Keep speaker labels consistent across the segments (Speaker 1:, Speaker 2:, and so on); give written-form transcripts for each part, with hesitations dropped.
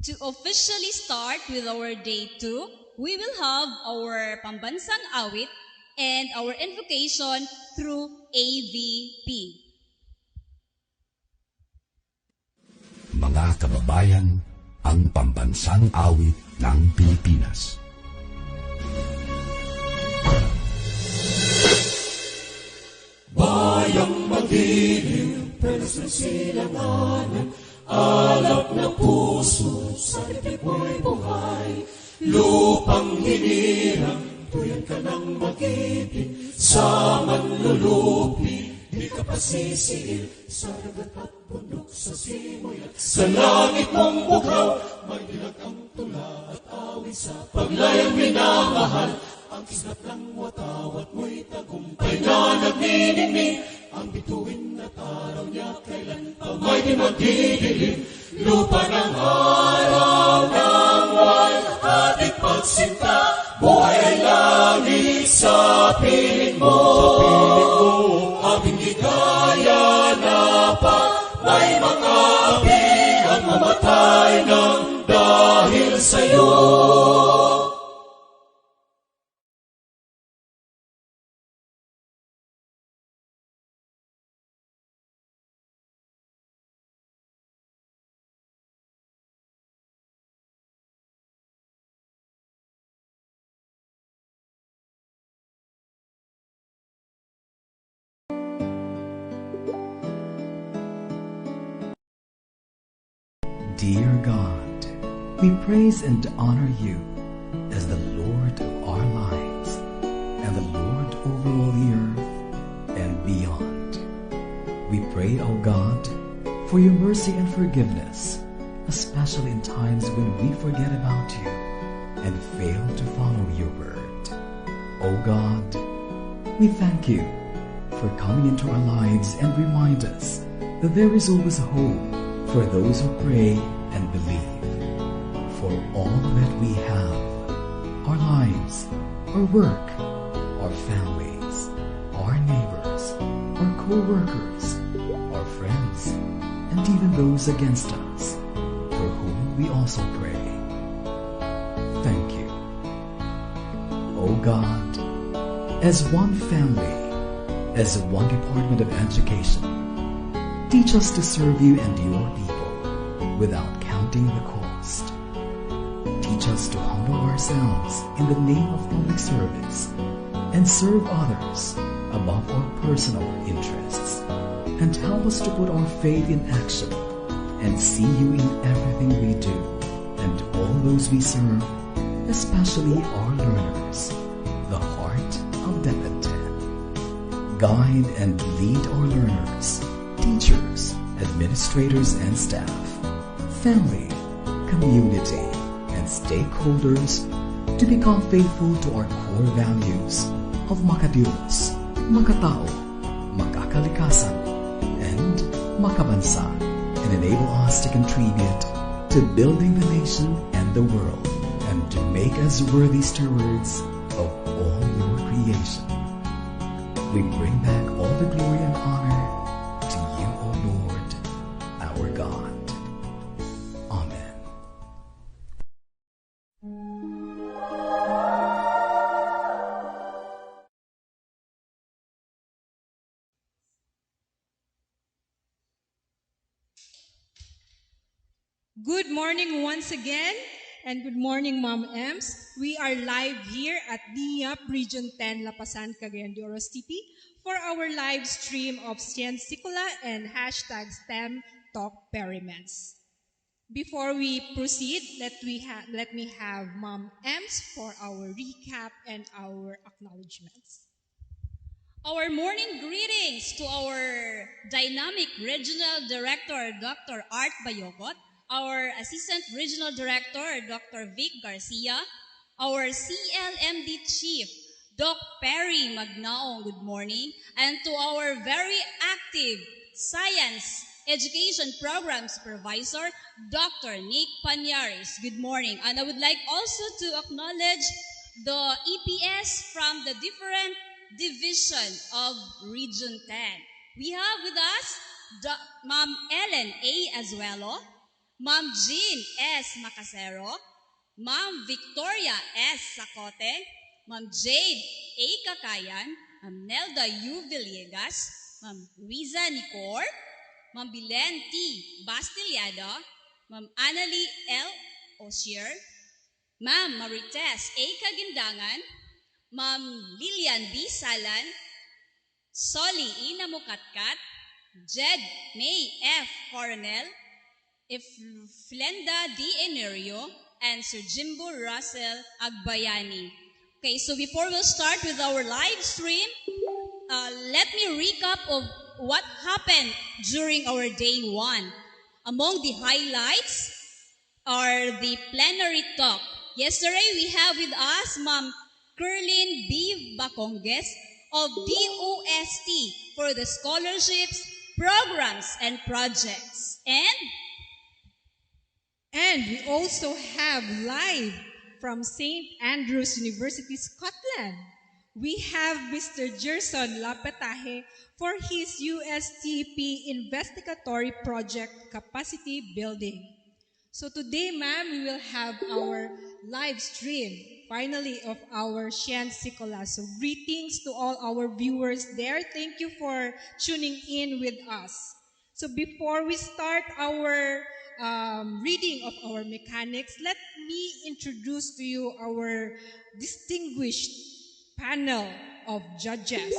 Speaker 1: To officially start with our day 2, we will have our pambansang awit and our invocation through AVP.
Speaker 2: Mga kababayan, ang pambansang awit ng Pilipinas.
Speaker 3: Bayang magiging, pelos ng silanganan, alap na puso, sa ibig mo'y buhay. Lupang hinirang, tuyan ka ng magiging, sa manlulupi, di ka pasisiil, sa dagat at bundok, sa simoy at sa langit mong bughaw, may dilag ang tula at awit sa paglayang minamahal. Ang kislat ng watawat mo'y tagumpay na nagniningning, ang bituin at araw niya kailan pa may di magdidilim. Lupa ng araw ng walhating pagsinta, buhay ay langit sa piling mo. Aming higaya na pa may mga api ang mamatay ng dahil sa'yo.
Speaker 4: Dear God, we praise and honor you as the Lord of our lives and the Lord over all the earth and beyond. We pray, O God, for your mercy and forgiveness, especially in times when we forget about you and fail to follow your word. O God, we thank you for coming into our lives and remind us that there is always hope for those who pray and believe. For all that we have, our lives, our work, our families, our neighbors, our co-workers, our friends, and even those against us, for whom we also pray. Thank you. O God, as one family, as one Department of Education, teach us to serve you and your people without counting the cost. Teach us to humble ourselves in the name of public service and serve others above our personal interests. And help us to put our faith in action and see you in everything we do and all those we serve, especially our learners, the heart of DepEd. Guide and lead our learners, teachers, administrators and staff, family, community, and stakeholders to become faithful to our core values of makadilos, makatao, makakalikasan, and makabansa, and enable us to contribute to building the nation and the world, and to make us worthy stewards of all your creation. We bring back all the glory and honor to you, O Lord, our God. Amen.
Speaker 5: Good morning once again, and good morning, Ma'am Ems. We are live here at NEAP Region 10, Lapasan, Cagayan de RSTF for our live stream of SIYENSIKULA and hashtag STEM Talk Periments. Before we proceed, let me have Ma'am Ems for our recap and our acknowledgements.
Speaker 1: Our morning greetings to our dynamic regional director, Dr. Art Bayogot, our assistant regional director, Dr. Vic Garcia, our CLMD chief, Doc Perry Magnaong, good morning, and to our very active science education program supervisor, Dr. Nick Panyares, good morning. And I would like also to acknowledge the EPS from the different division of Region 10. We have with us Ma'am Ellen A. Azuelo, Ma'am Jean S. Macasero, Ma'am Victoria S. Sacote, Ma'am Jade A. Cagayan, Ma'am Nelda U. Villegas, Ma'am Riza Nicor, Ma'am Bilen T. Bastillada, Ma'am Annalie L. Osier, Ma'am Marites A. Kagindangan, Ma'am Lilian B. Salan, Soli E. Namukatkat, Jed May F. Coronel, Flenda D. Enerio, and Sir Jimbo Russell Agbayani. Okay, so before we'll start with our live stream, let me recap of what happened during our day 1. Among the highlights are the plenary talk. Yesterday, we have with us Ma'am Kerlin B. Baconges of DOST for the scholarships, programs, and projects.
Speaker 5: And we also have live from St. Andrews University, Scotland. We have Mr. Gerson Lapetahe for his USTP investigatory project capacity building. So today, ma'am, we will have our live stream, finally, of our SIYENSIKULA. So greetings to all our viewers there. Thank you for tuning in with us. So before we start our reading of our mechanics, let me introduce to you our distinguished panel of judges.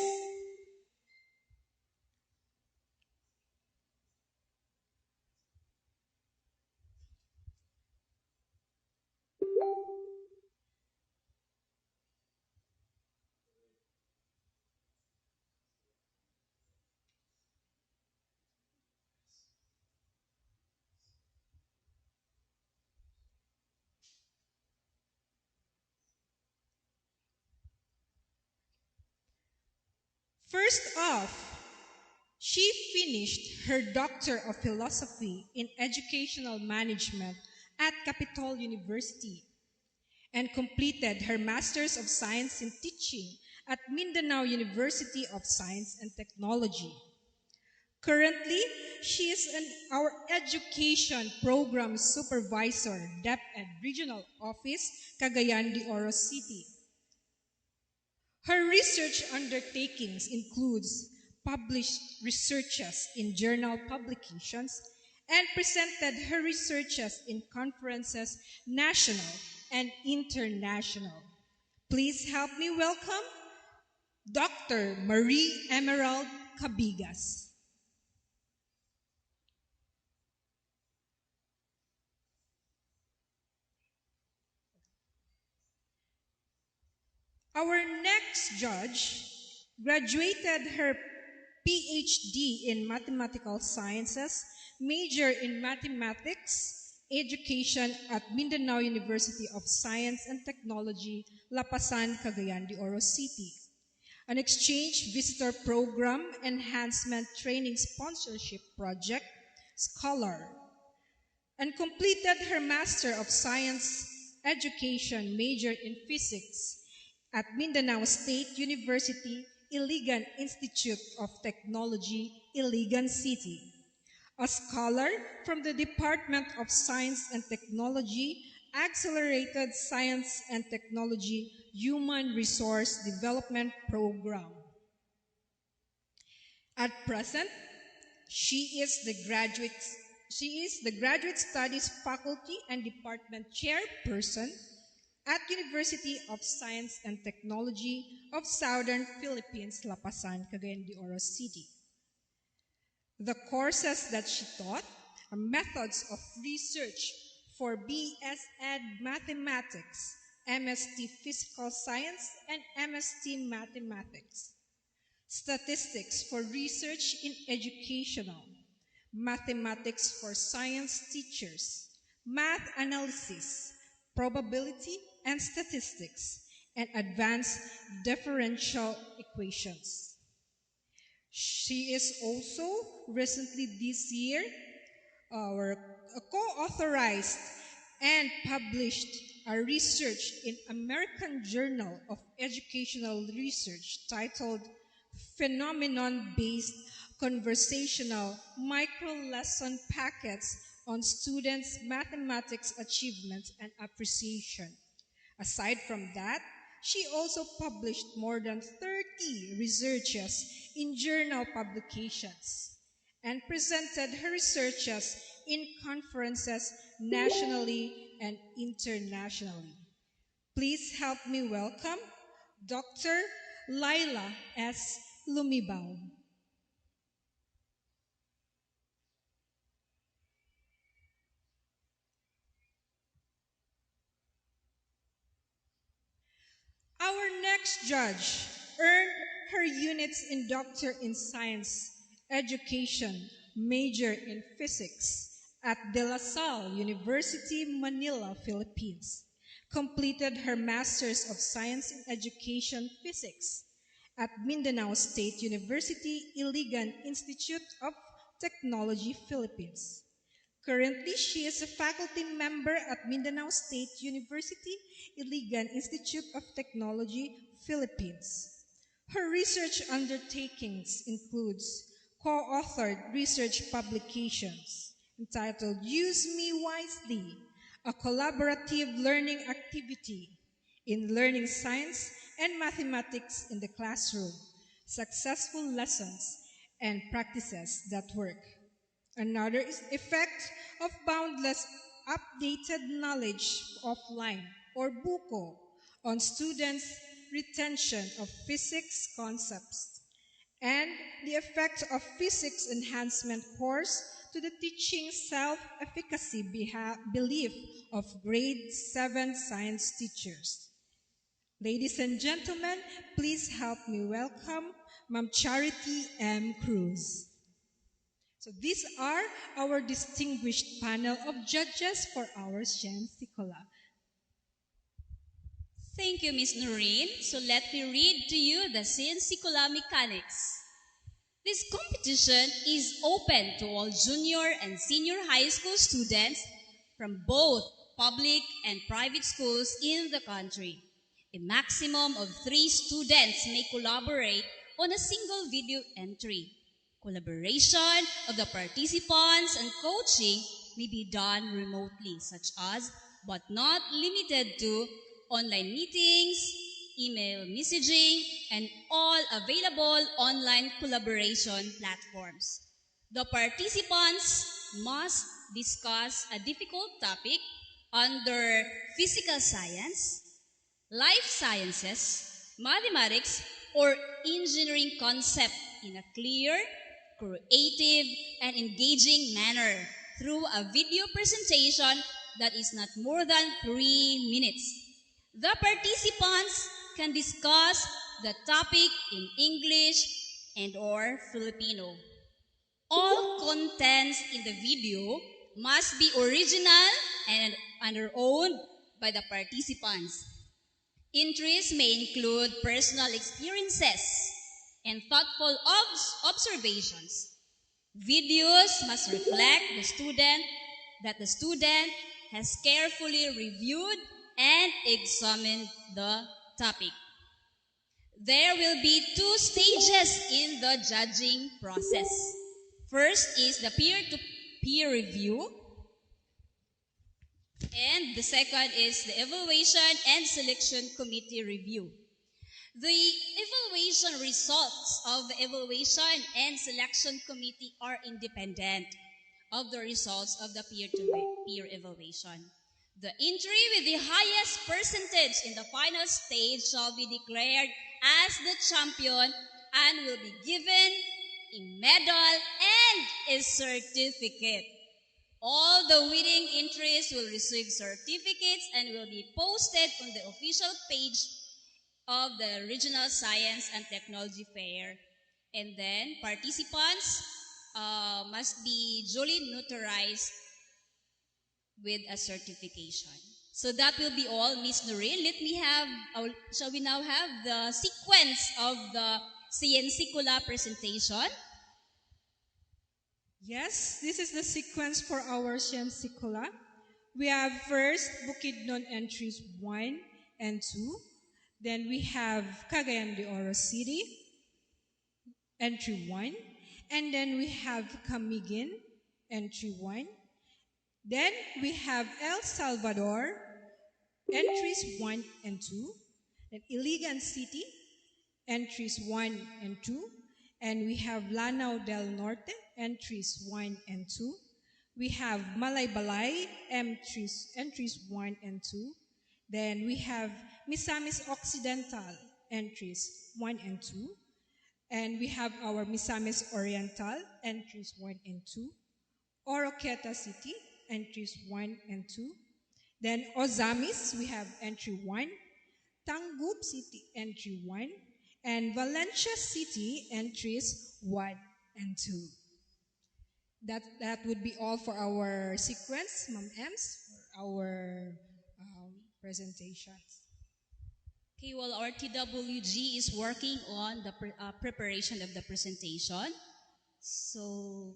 Speaker 5: First off, she finished her Doctor of Philosophy in Educational Management at Capitol University and completed her Master's of Science in Teaching at Mindanao University of Science and Technology. Currently, she is our Education Program Supervisor, DepEd Regional Office, Cagayan de Oro City. Her research undertakings includes published researches in journal publications and presented her researches in conferences national and international. Please help me welcome Dr. Marie Emerald Cabigas. Our next judge graduated her PhD in Mathematical Sciences, major in Mathematics, Education at Mindanao University of Science and Technology, Lapasan, Cagayan de Oro City. An exchange visitor program enhancement training sponsorship project, Scholar, and completed her Master of Science Education major in Physics at Mindanao State University, Iligan Institute of Technology, Iligan City. A scholar from the Department of Science and Technology, Accelerated Science and Technology Human Resource Development Program. At present, she is the Graduate Studies Faculty and Department Chairperson at University of Science and Technology of Southern Philippines, Lapasan, Cagayan de Oro City. The courses that she taught are Methods of Research for BS Ed Mathematics, MST Physical Science, and MST Mathematics. Statistics for Research in Educational, Mathematics for Science Teachers, Math Analysis, Probability and Statistics, and Advanced Differential Equations. She is also recently this year co-authorized and published a research in American Journal of Educational Research titled Phenomenon-Based Conversational Micro-Lesson Packets on students' mathematics achievements and appreciation. Aside from that, she also published more than 30 researches in journal publications and presented her researches in conferences nationally and internationally. Please help me welcome Dr. Laila S. Lumibao. Our next judge earned her units in Doctor in Science Education, major in Physics at De La Salle University, Manila, Philippines. Completed her Master's of Science in Education Physics at Mindanao State University, Iligan Institute of Technology, Philippines. Currently, she is a faculty member at Mindanao State University, Iligan Institute of Technology, Philippines. Her research undertakings includes co-authored research publications entitled Use Me Wisely, a collaborative learning activity in learning science and mathematics in the classroom, successful lessons and practices that work. Another is effect of boundless updated knowledge offline or BUCO on students' retention of physics concepts and the effect of physics enhancement course to the teaching self-efficacy belief of grade 7 science teachers. Ladies and gentlemen, please help me welcome Ma'am Charity M. Cruz. So these are our distinguished panel of judges for our SIYENSIKULA.
Speaker 1: Thank you, Ms. Noreen. So let me read to you the SIYENSIKULA mechanics. This competition is open to all junior and senior high school students from both public and private schools in the country. A maximum of 3 students may collaborate on a single video entry. Collaboration of the participants and coaching may be done remotely, such as, but not limited to, online meetings, email messaging, and all available online collaboration platforms. The participants must discuss a difficult topic under physical science, life sciences, mathematics, or engineering concept in a clear, creative, and engaging manner through a video presentation that is not more than 3 minutes. The participants can discuss the topic in English and or Filipino. All contents in the video must be original and are owned by the participants. Interests may include personal experiences and thoughtful observations. Videos must reflect that the student has carefully reviewed and examined the topic. There will be 2 stages in the judging process. First is the peer-to-peer review, and the second is the evaluation and selection committee review. The evaluation results of the evaluation and selection committee are independent of the results of the peer-to-peer evaluation. The entry with the highest percentage in the final stage shall be declared as the champion and will be given a medal and a certificate. All the winning entries will receive certificates and will be posted on the official page of the Regional Science and Technology Fair. And then participants must be duly notarized with a certification. So that will be all, Ms. Noreen. Shall we now have the sequence of the SIYENSIKULA presentation?
Speaker 5: Yes, this is the sequence for our SIYENSIKULA. We have first Bukidnon entries 1 and 2. Then we have Cagayan de Oro City, entry 1. And then we have Camiguin, entry 1. Then we have El Salvador, entries 1 and 2. Then Iligan City, entries 1 and 2. And we have Lanao del Norte, entries 1 and 2. We have Malaybalay, entries 1 and 2. Then we have Misamis Occidental, entries 1 and 2. And we have our Misamis Oriental, entries 1 and 2. Oroqueta City, entries 1 and 2. Then Ozamis, we have entry 1. Tangub City, entry 1. And Valencia City, entries 1 and 2. That would be all for our sequence, Ma'am Ems, for our presentations.
Speaker 1: Okay, well, our TWG is working on the preparation of the presentation. So,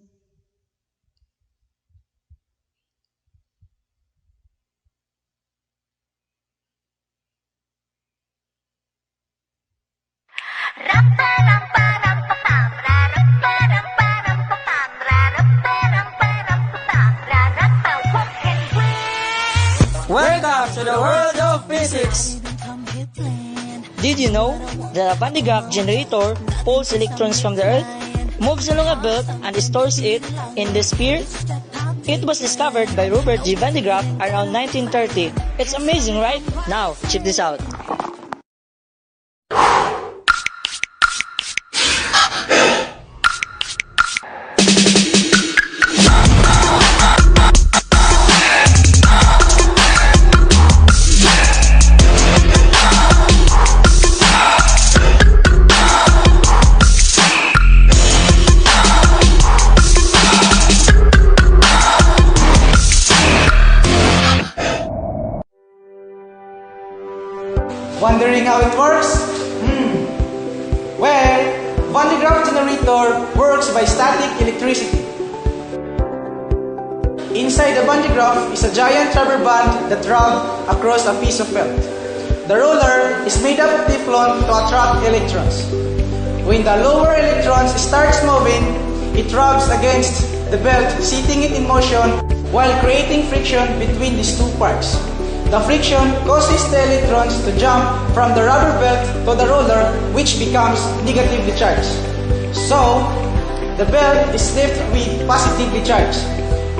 Speaker 6: Welcome to the world of physics!
Speaker 7: Did you know that a Van de Graaff generator pulls electrons from the Earth, moves along a belt, and stores it in the sphere? It was discovered by Robert G. Van de Graaff around 1930. It's amazing, right? Now, check this out.
Speaker 6: Wondering how it works? Well, Van de Graaff generator works by static electricity. Inside the Van de Graaff is a giant rubber band that rubbed across a piece of felt. The roller is made up of Teflon to attract electrons. When the lower electrons starts moving, it rubs against the belt, setting it in motion while creating friction between these two parts. The friction causes the electrons to jump from the rubber belt to the roller, which becomes negatively charged. So, the belt is left with positively charged.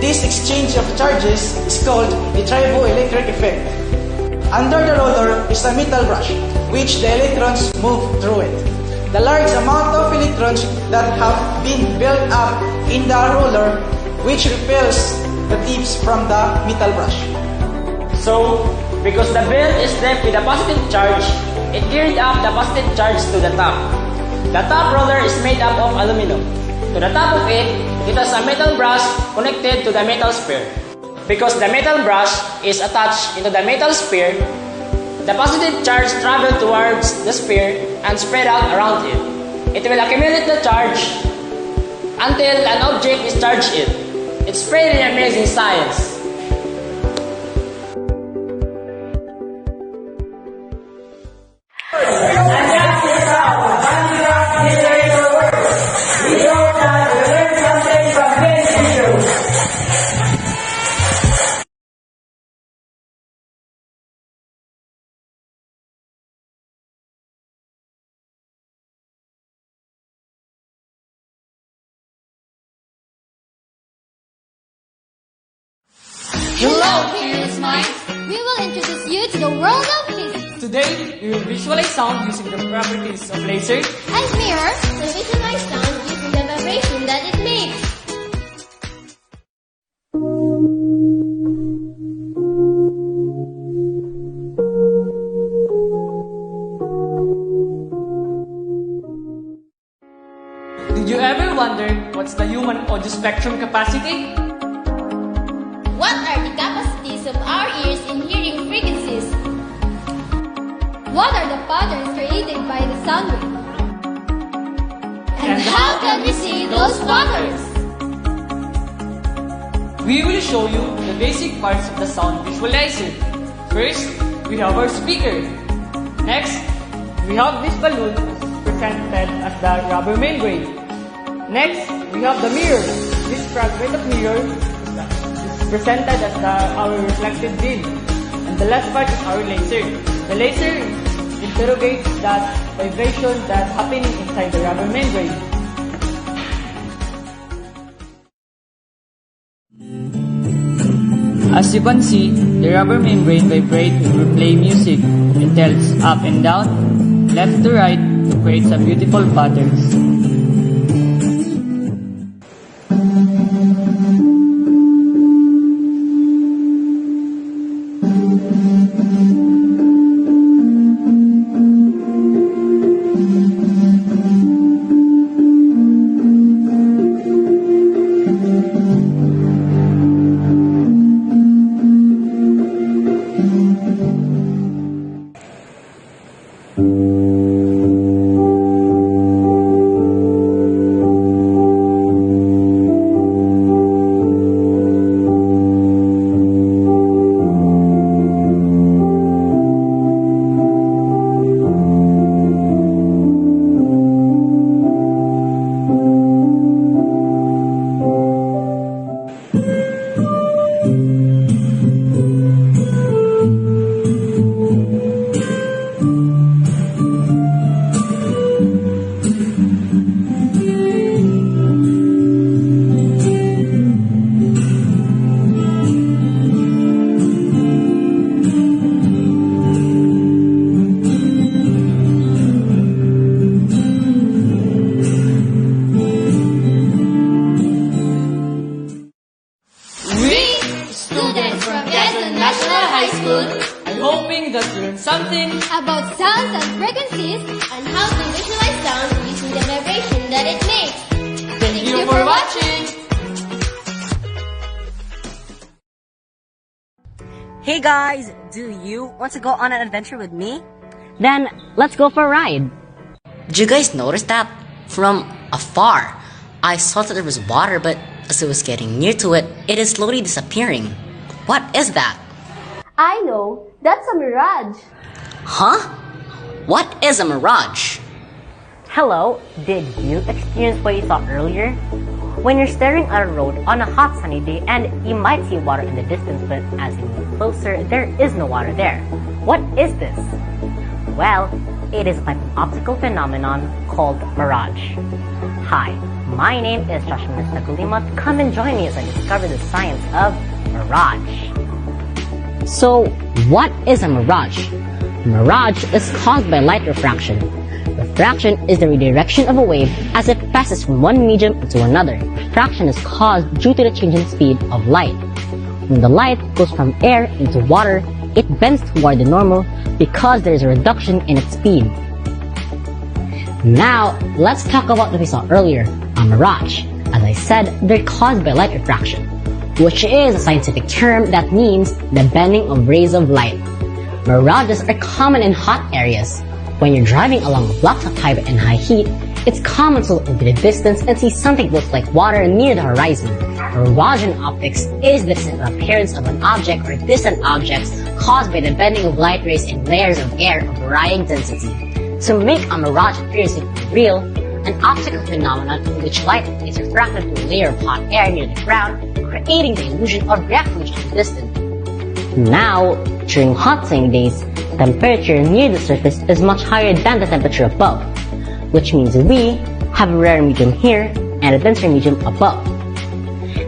Speaker 6: This exchange of charges is called the triboelectric effect. Under the roller is a metal brush, which the electrons move through it. The large amount of electrons that have been built up in the roller, which repels the tips from the metal brush.
Speaker 8: So, because the belt is left with a positive charge, it carried up the positive charge to the top. The top roller is made up of aluminum. To the top of it, it has a metal brush connected to the metal sphere. Because the metal brush is attached into the metal sphere, the positive charge travels towards the sphere and spread out around it. It will accumulate the charge until an object is charged in. It's pretty amazing science.
Speaker 9: Hello, curious minds! We will introduce you to the world of physics.
Speaker 8: Today, we will visualize sound using the properties of laser
Speaker 9: And mirror to visualize sound using the vibration that it makes.
Speaker 8: Did you ever wonder what's the human audio spectrum capacity?
Speaker 9: What are the capacities of our ears in hearing frequencies? What are the patterns created by the sound wave? And how can we see those patterns?
Speaker 8: We will show you the basic parts of the sound visualizer. First, we have our speaker. Next, we have this balloon presented as the rubber membrane. Next, we have the mirror. This fragment of mirror is presented as our reflected beam. And the last part is our laser. The laser interrogates that vibration that's happening inside the rubber membrane. As you can see, the rubber membrane vibrates when we play music. It tells up and down, left to right, to create some beautiful patterns. Something
Speaker 9: about sounds and frequencies and how to visualize sound using the vibration that it makes.
Speaker 8: Thank you for watching!
Speaker 10: Hey guys, do you want to go on an adventure with me? Then let's go for a ride.
Speaker 11: Did you guys notice that? From afar, I saw that there was water, but as I was getting near to it, it is slowly disappearing. What is that?
Speaker 9: I know, that's a mirage.
Speaker 11: Huh? What is a mirage?
Speaker 10: Hello, did you experience what you saw earlier? When you're staring at a road on a hot sunny day and you might see water in the distance, but as you move closer, there is no water there. What is this? Well, it is a type of optical phenomenon called mirage. Hi, my name is Joshua Mr. Gulimat. Come and join me as I discover the science of mirage. So, what is a mirage? Mirage is caused by light refraction. Refraction is the redirection of a wave as it passes from one medium to another. Refraction is caused due to the change in speed of light. When the light goes from air into water, it bends toward the normal because there is a reduction in its speed. Now, let's talk about what we saw earlier, a mirage. As I said, they're caused by light refraction, which is a scientific term that means the bending of rays of light. Mirages are common in hot areas. When you're driving along blocks of highway in high heat, it's common to look into the distance and see something that looks like water near the horizon. Mirage in optics is the distant appearance of an object or distant objects caused by the bending of light rays in layers of air of varying density. To make a mirage appear real, an optical phenomenon in which light is refracted to a layer of hot air near the ground, creating the illusion of refuge in the distance. Now, during hot sunny days, temperature near the surface is much higher than the temperature above, which means we have a rarer medium here and a denser medium above.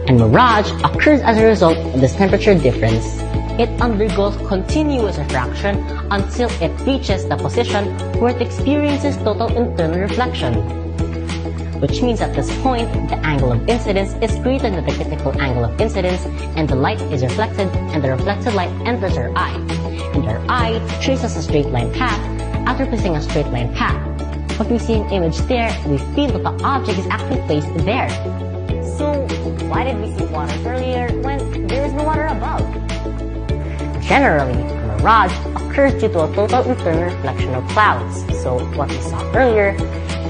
Speaker 10: And mirage occurs as a result of this temperature difference. It undergoes continuous refraction until it reaches the position where it experiences total internal reflection, which means at this point, the angle of incidence is greater than the critical angle of incidence, and the light is reflected, and the reflected light enters our eye. And our eye traces a straight line path. After placing a straight line path, what we see in image there, we feel that the object is actually placed there. So, why did we see water earlier when there is no water above? Generally, a mirage occurs due to a total internal reflection of clouds. So, what we saw earlier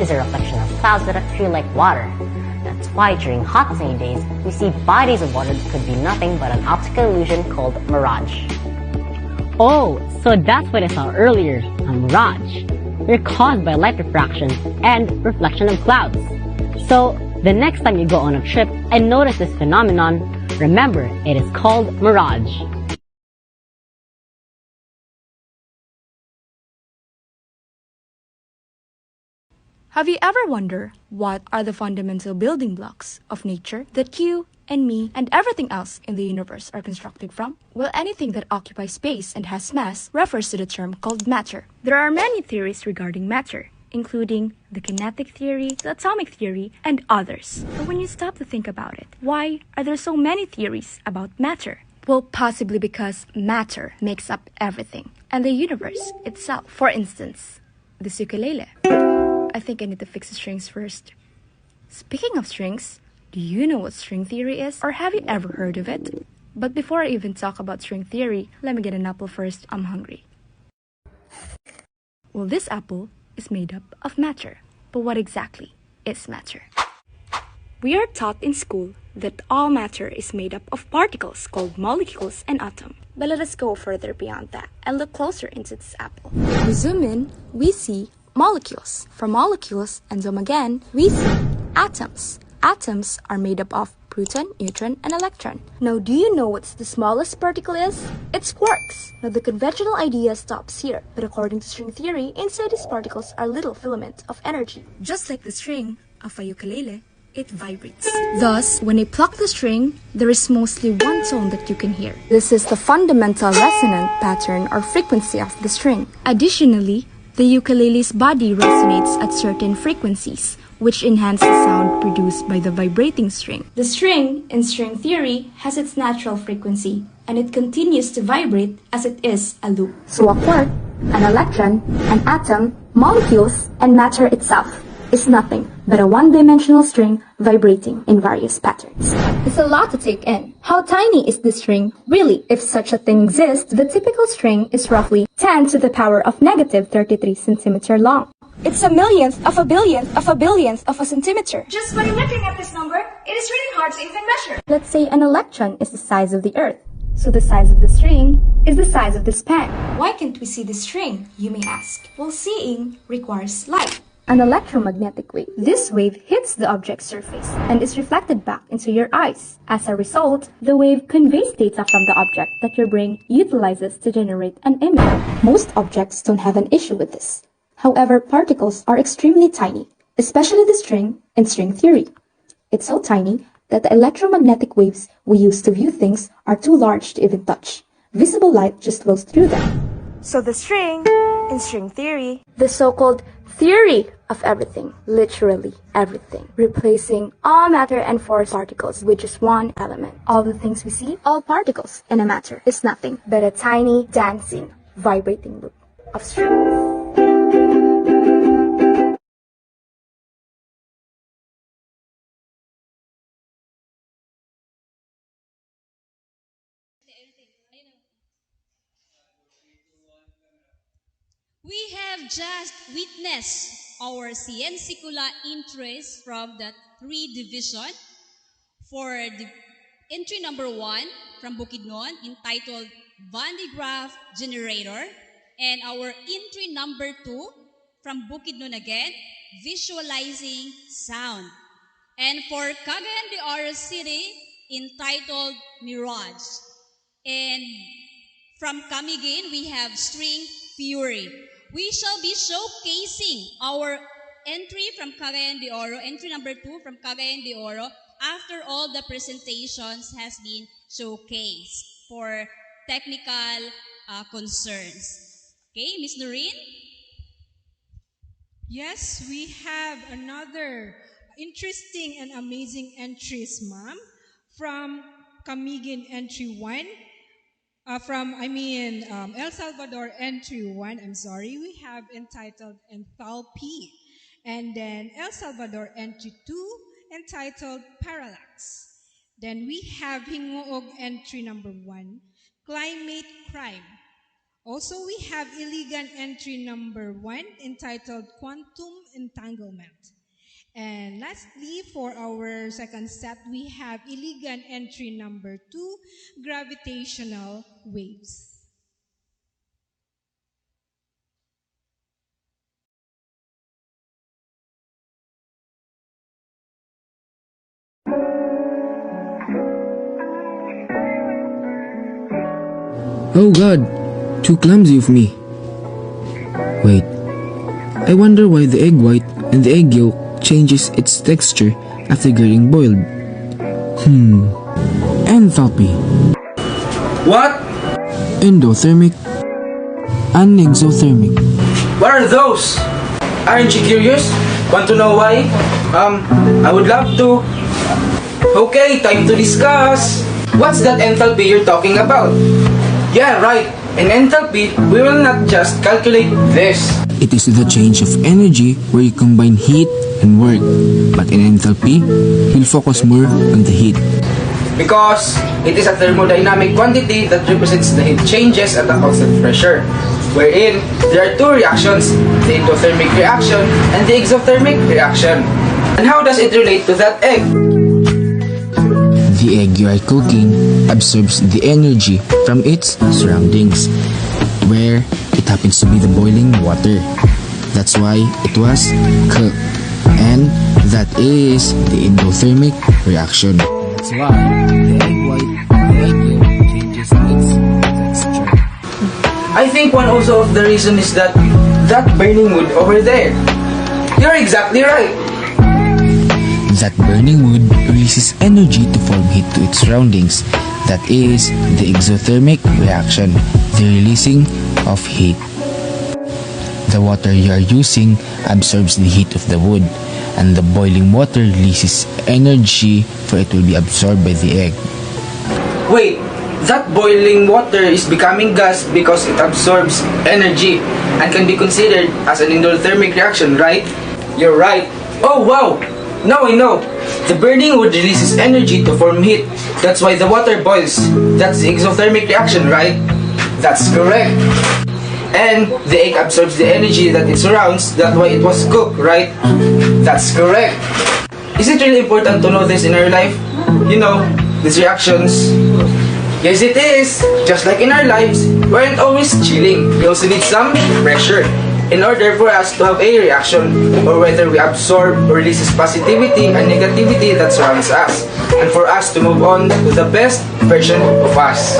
Speaker 10: is a reflection of clouds that appear like water. That's why during hot sunny days, we see bodies of water that could be nothing but an optical illusion called mirage. Oh, so that's what I saw earlier, a mirage. They're caused by light refraction and reflection of clouds. So, the next time you go on a trip and notice this phenomenon, Remember, it is called mirage.
Speaker 12: Have you ever wondered what are the fundamental building blocks of nature that you and me and everything else in the universe are constructed from? Well, anything that occupies space and has mass refers to the term called matter. There are many theories regarding matter, including the kinetic theory, the atomic theory, and others. But when you stop to think about it, why are there so many theories about matter? Well, possibly because matter makes up everything, and the universe itself. For instance, this ukulele. I think I need to fix the strings first. Speaking of strings, do you know what string theory is? Or have you ever heard of it? But before I even talk about string theory, let me get an apple first. I'm hungry. Well, this apple is made up of matter. But what exactly is matter? We are taught in school that all matter is made up of particles called molecules and atoms. But let us go further beyond that and look closer into this apple. If we zoom in, we see molecules. From molecules and zoom again, we see atoms. Atoms are made up of proton, neutron, and electron. Now, do you know what the smallest particle is? It's quarks. Now, the conventional idea stops here, but according to string theory, inside these particles are little filaments of energy. Just like the string of a ukulele, it vibrates. Thus, when I pluck the string, there is mostly one tone that you can hear. This is the fundamental resonant pattern or frequency of the string. Additionally, the ukulele's body resonates at certain frequencies, which enhance the sound produced by the vibrating string. The string, in string theory, has its natural frequency, and it continues to vibrate as it is a loop. So a quark, an electron, an atom, molecules, and matter itself is nothing but a one-dimensional string vibrating in various patterns. It's a lot to take in. How tiny is this string? Really, if such a thing exists, the typical string is roughly 10 to the power of negative 33 centimeter long. It's a millionth of a billionth of a billionth of a centimeter. Just by looking at this number, it is really hard to even measure. Let's say an electron is the size of the Earth. So the size of the string is the size of the span. Why can't we see the string, you may ask? Well, seeing requires light. An electromagnetic wave. This wave hits the object's surface and is reflected back into your eyes. As a result, the wave conveys data from the object that your brain utilizes to generate an image. Most objects don't have an issue with this. However, particles are extremely tiny, especially the string in string theory. It's so tiny that the electromagnetic waves we use to view things are too large to even touch. Visible light just flows through them. So the string, in string theory, the so-called theory of everything, literally everything, replacing all matter and force particles with just one element. All the things we see, all particles in a matter, is nothing but a tiny, dancing, vibrating loop of strings.
Speaker 1: We have just witnessed our SIYENSIKULA interest from the three division for the entry number 1 from Bukidnon entitled Van de Graaff Generator, and our entry number 2 from Bukidnon again, Visualizing Sound. And for Cagayan de Oro City entitled Mirage. And from Camiguin, we have String Fury. We shall be showcasing our entry from Cagayan de Oro, entry number 2 from Cagayan de Oro, after all the presentations has been showcased for technical concerns. Okay, Ms. Noreen?
Speaker 5: Yes, we have another interesting and amazing entries, ma'am, from Camiguin entry 1. El Salvador entry 1, I'm sorry, we have entitled Enthalpy. And then El Salvador entry 2, entitled Parallax. Then we have Hingoog entry number 1, Climate Crime. Also, we have Iligan entry number 1, entitled Quantum Entanglement. And lastly, for our second set, we have Iligan entry number 2, Gravitational Waves.
Speaker 13: Oh God, too clumsy of me. Wait, I wonder why the egg white and the egg yolk changes its texture after getting boiled. Enthalpy.
Speaker 6: What?
Speaker 13: Endothermic and exothermic.
Speaker 6: What are those? Aren't you curious? Want to know why? I would love to. Okay, time to discuss. What's that enthalpy you're talking about? Yeah, right. In enthalpy, we will not just calculate this.
Speaker 13: It is the change of energy where you combine heat and work. But in enthalpy, we'll focus more on the heat.
Speaker 6: Because it is a thermodynamic quantity that represents the heat changes at a constant pressure, wherein there are two reactions, the endothermic reaction and the exothermic reaction. And how does it relate to that egg?
Speaker 13: The egg you are cooking absorbs the energy from its surroundings, where it happens to be the boiling water. That's why it was cooked. And that is the endothermic reaction. That's why the egg white and the egg yolk changes its texture.
Speaker 6: I think one also of the reason is that burning wood over there. You're exactly right.
Speaker 13: That burning wood releases energy to form heat to its surroundings. That is the exothermic reaction, the releasing of heat. The water you are using absorbs the heat of the wood, and the boiling water releases energy for it will be absorbed by the egg.
Speaker 6: Wait, that boiling water is becoming gas because it absorbs energy and can be considered as an endothermic reaction, right? You're right. Oh wow! Now I know. The burning wood releases energy to form heat. That's why the water boils. That's the exothermic reaction, right? That's correct. And the egg absorbs the energy that it surrounds. That's why it was cooked, right? That's correct. Is it really important to know this in our life? You know, these reactions. Yes, it is. Just like in our lives, we aren't always chilling. We also need some pressure in order for us to have a reaction, or whether we absorb or releases positivity and negativity that surrounds us, and for us to move on to the best version of us.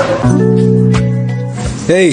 Speaker 13: Hey,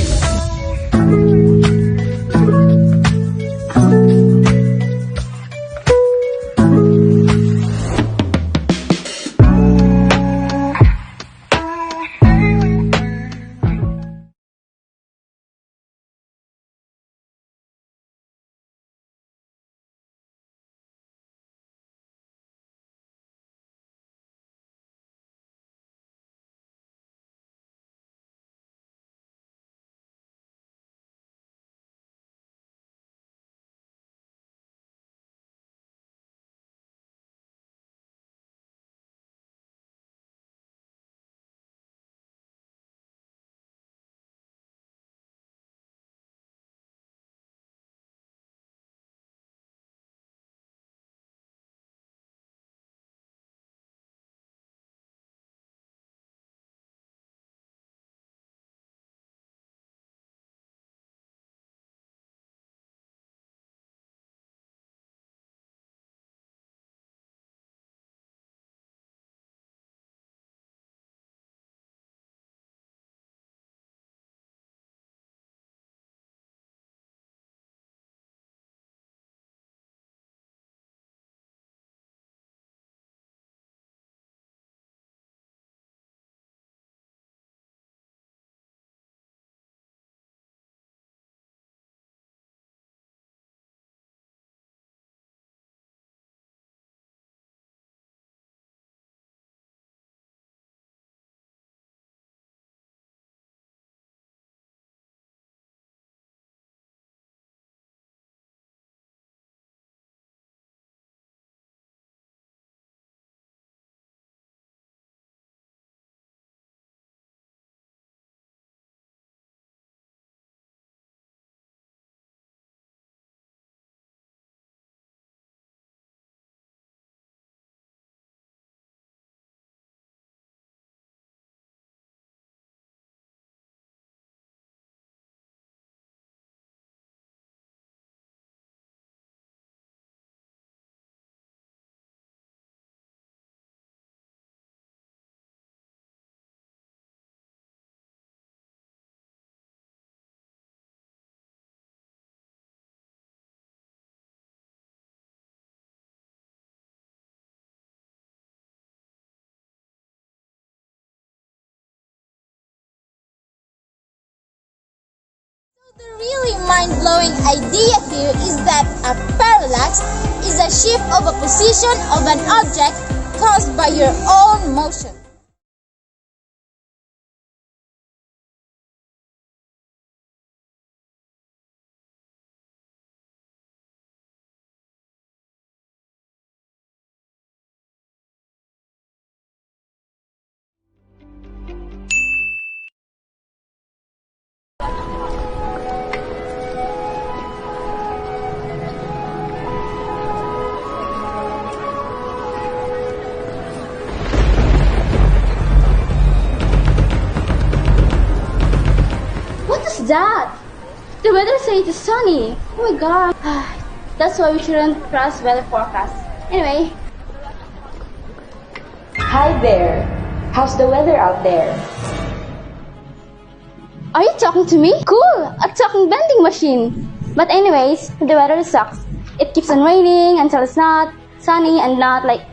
Speaker 9: The really mind-blowing idea here is that a parallax is a shift of a position of an object caused by your own motion.
Speaker 14: That? The weather says it's sunny. Oh my god. That's why we shouldn't trust weather forecasts. Anyway.
Speaker 15: Hi there. How's the weather out there?
Speaker 14: Are you talking to me? Cool! A talking vending machine. But anyways, the weather sucks. It keeps on raining until it's not sunny and not like...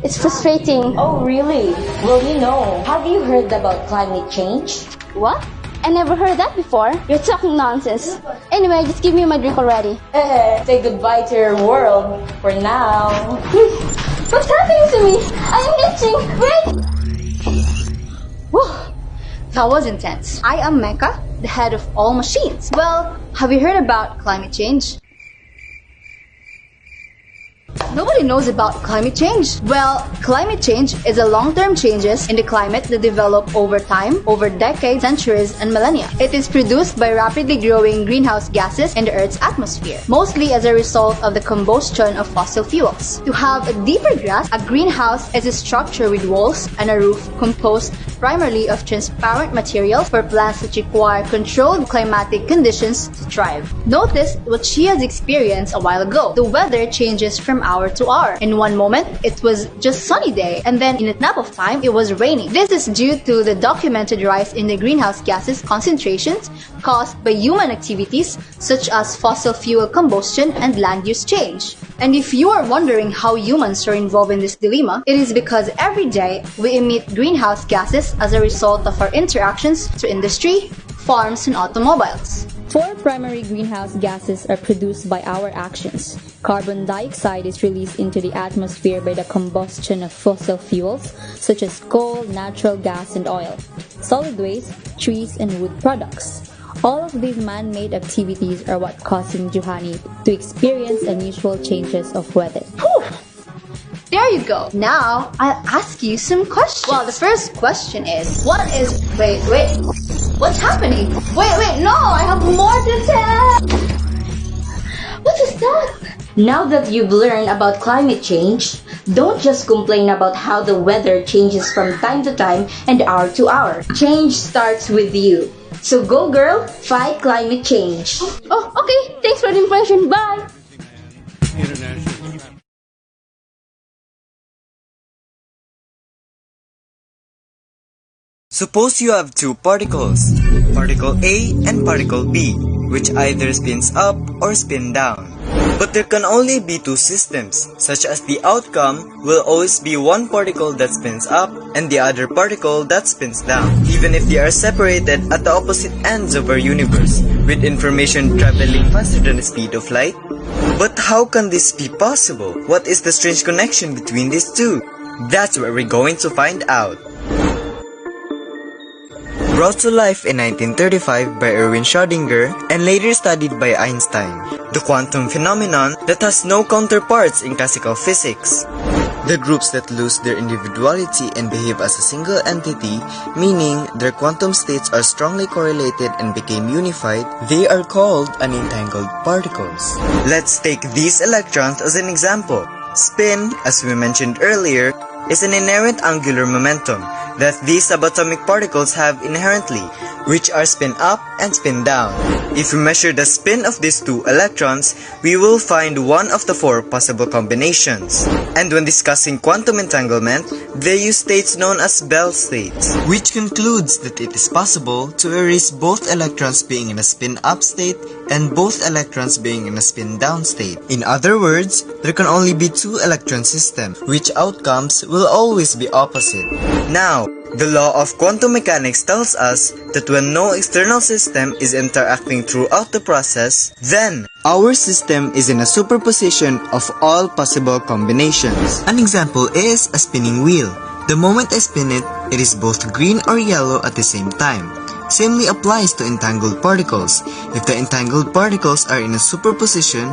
Speaker 14: it's frustrating.
Speaker 15: Oh really? Well, have you heard about climate change?
Speaker 14: What? I never heard that before. You're talking nonsense. Anyway, just give me my drink already.
Speaker 15: Say goodbye to your world for now.
Speaker 14: What's happening to me? I am itching. Wait!
Speaker 16: Whew. That was intense. I am Mecca, the head of all machines. Well, have you heard about climate change? Nobody knows about climate change. Well, climate change is a long-term changes in the climate that develop over time, over decades, centuries, and millennia. It is produced by rapidly growing greenhouse gases in the Earth's atmosphere, mostly as a result of the combustion of fossil fuels. To have a deeper grasp, a greenhouse is a structure with walls and a roof composed primarily of transparent material for plants that require controlled climatic conditions to thrive. Notice what she has experienced a while ago. The weather changes from hour to hour. In one moment, it was just sunny day, and then in a snap of time, it was raining. This is due to the documented rise in the greenhouse gases concentrations caused by human activities such as fossil fuel combustion and land use change. And if you are wondering how humans are involved in this dilemma, it is because every day we emit greenhouse gases as a result of our interactions to industry, farms, and automobiles.
Speaker 17: 4 primary greenhouse gases are produced by our actions. Carbon dioxide is released into the atmosphere by the combustion of fossil fuels such as coal, natural gas, and oil, solid waste, trees, and wood products. All of these man-made activities are what causing Juhani to experience unusual changes of weather.
Speaker 16: Whew. There you go. Now, I'll ask you some questions. Well, the first question is, wait. What's happening? Wait, no, I have more to tell.
Speaker 14: What is that?
Speaker 15: Now that you've learned about climate change, don't just complain about how the weather changes from time to time and hour to hour. Change starts with you. So go girl, fight climate change.
Speaker 14: Oh, okay. Thanks for the information. Bye.
Speaker 18: Suppose you have two particles, particle A and particle B, which either spins up or spin down. But there can only be two systems, such as the outcome will always be one particle that spins up and the other particle that spins down, even if they are separated at the opposite ends of our universe, with information traveling faster than the speed of light. But how can this be possible? What is the strange connection between these two? That's what we're going to find out. Brought to life in 1935 by Erwin Schrödinger and later studied by Einstein, the quantum phenomenon that has no counterparts in classical physics. The groups that lose their individuality and behave as a single entity, meaning their quantum states are strongly correlated and became unified, they are called unentangled particles. Let's take these electrons as an example. Spin, as we mentioned earlier, is an inherent angular momentum that these subatomic particles have inherently, which are spin up and spin down. If we measure the spin of these two electrons, we will find one of the 4 possible combinations. And when discussing quantum entanglement, they use states known as Bell states, which concludes that it is possible to erase both electrons being in a spin up state and both electrons being in a spin down state. In other words, there can only be 2 electron systems, which outcomes will always be opposite. Now, the law of quantum mechanics tells us that when no external system is interacting throughout the process, then our system is in a superposition of all possible combinations. An example is a spinning wheel. The moment I spin it, it is both green or yellow at the same time. Similarly applies to entangled particles. If the entangled particles are in a superposition,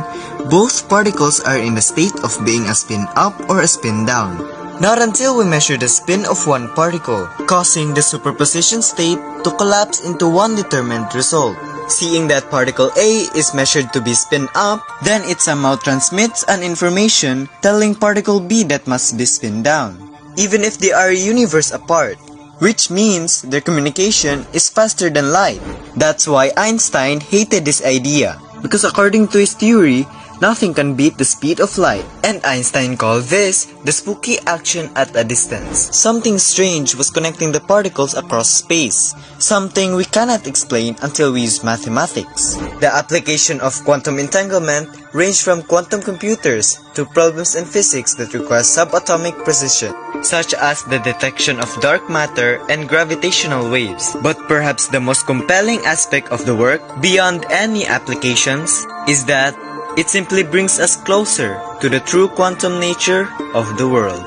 Speaker 18: both particles are in a state of being a spin up or a spin down. Not until we measure the spin of one particle, causing the superposition state to collapse into one determined result. Seeing that particle A is measured to be spin up, then it somehow transmits an information telling particle B that must be spin down, even if they are a universe apart, which means their communication is faster than light. That's why Einstein hated this idea, because according to his theory, nothing can beat the speed of light, and Einstein called this the spooky action at a distance. Something strange was connecting the particles across space, something we cannot explain until we use mathematics. The application of quantum entanglement range from quantum computers to problems in physics that require subatomic precision, such as the detection of dark matter and gravitational waves. But perhaps the most compelling aspect of the work, beyond any applications, is that it simply brings us closer to the true quantum nature of the world.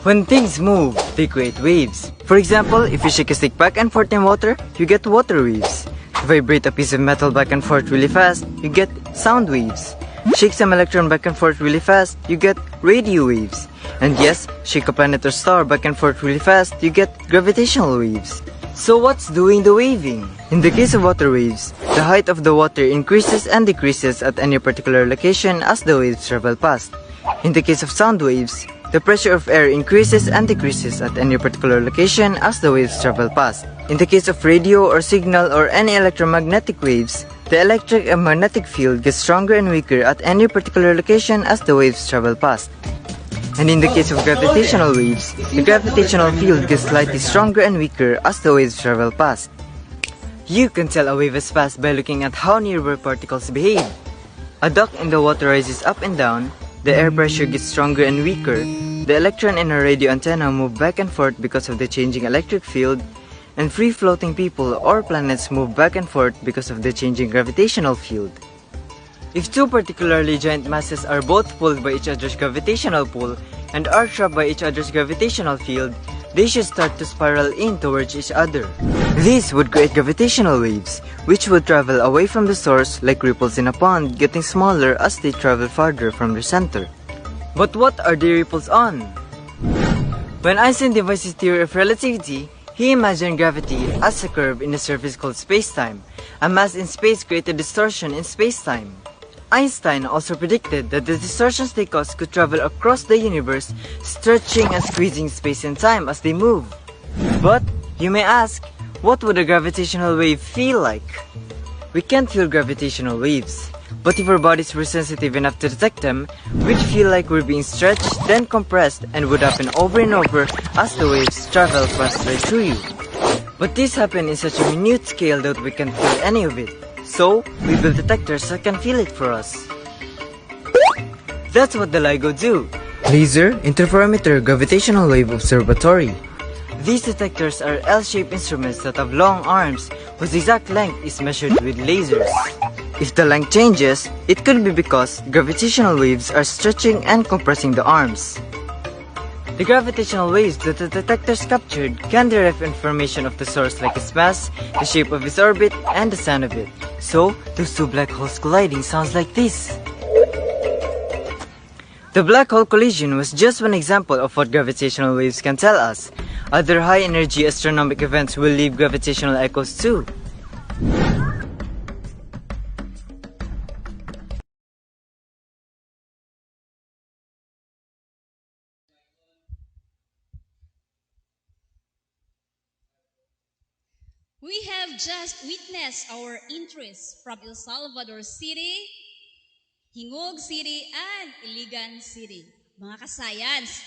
Speaker 19: When things move, they create waves. For example, if you shake a stick back and forth in water, you get water waves. If you vibrate a piece of metal back and forth really fast, you get sound waves. Shake some electron back and forth really fast, you get radio waves. And yes, shake a planet or star back and forth really fast, you get gravitational waves. So what's doing the waving? In the case of water waves, the height of the water increases and decreases at any particular location as the waves travel past. In the case of sound waves, the pressure of air increases and decreases at any particular location as the waves travel past. In the case of radio or signal or any electromagnetic waves, the electric and magnetic field gets stronger and weaker at any particular location as the waves travel past. And in the case of gravitational waves, the gravitational field gets slightly stronger and weaker as the waves travel past. You can tell a wave has passed by looking at how nearby particles behave. A duck in the water rises up and down, the air pressure gets stronger and weaker, the electron in a radio antenna move back and forth because of the changing electric field, and free-floating people or planets move back and forth because of the changing gravitational field. If two particularly giant masses are both pulled by each other's gravitational pull and are trapped by each other's gravitational field, they should start to spiral in towards each other. This would create gravitational waves, which would travel away from the source like ripples in a pond, getting smaller as they travel farther from their center. But what are the ripples on? When Einstein devised his theory of relativity, he imagined gravity as a curve in a surface called spacetime. A mass in space created distortion in spacetime. Einstein also predicted that the distortions they cause could travel across the universe, stretching and squeezing space and time as they move. But, you may ask, what would a gravitational wave feel like? We can't feel gravitational waves, but if our bodies were sensitive enough to detect them, we'd feel like we're being stretched, then compressed, and would happen over and over as the waves travel past right through you. But this happened in such a minute scale that we can't feel any of it. So, we build detectors that can feel it for us. That's what the LIGO do. Laser Interferometer Gravitational Wave Observatory. These detectors are L-shaped instruments that have long arms whose exact length is measured with lasers. If the length changes, it could be because gravitational waves are stretching and compressing the arms. The gravitational waves that the detectors captured can derive information of the source like its mass, the shape of its orbit, and the sound of it. So, those two black holes colliding sounds like this. The black hole collision was just one example of what gravitational waves can tell us. Other high-energy astronomic events will leave gravitational echoes too.
Speaker 1: We have just witnessed our interests from El Salvador City, Hingog City, and Iligan City. Mga kasayans,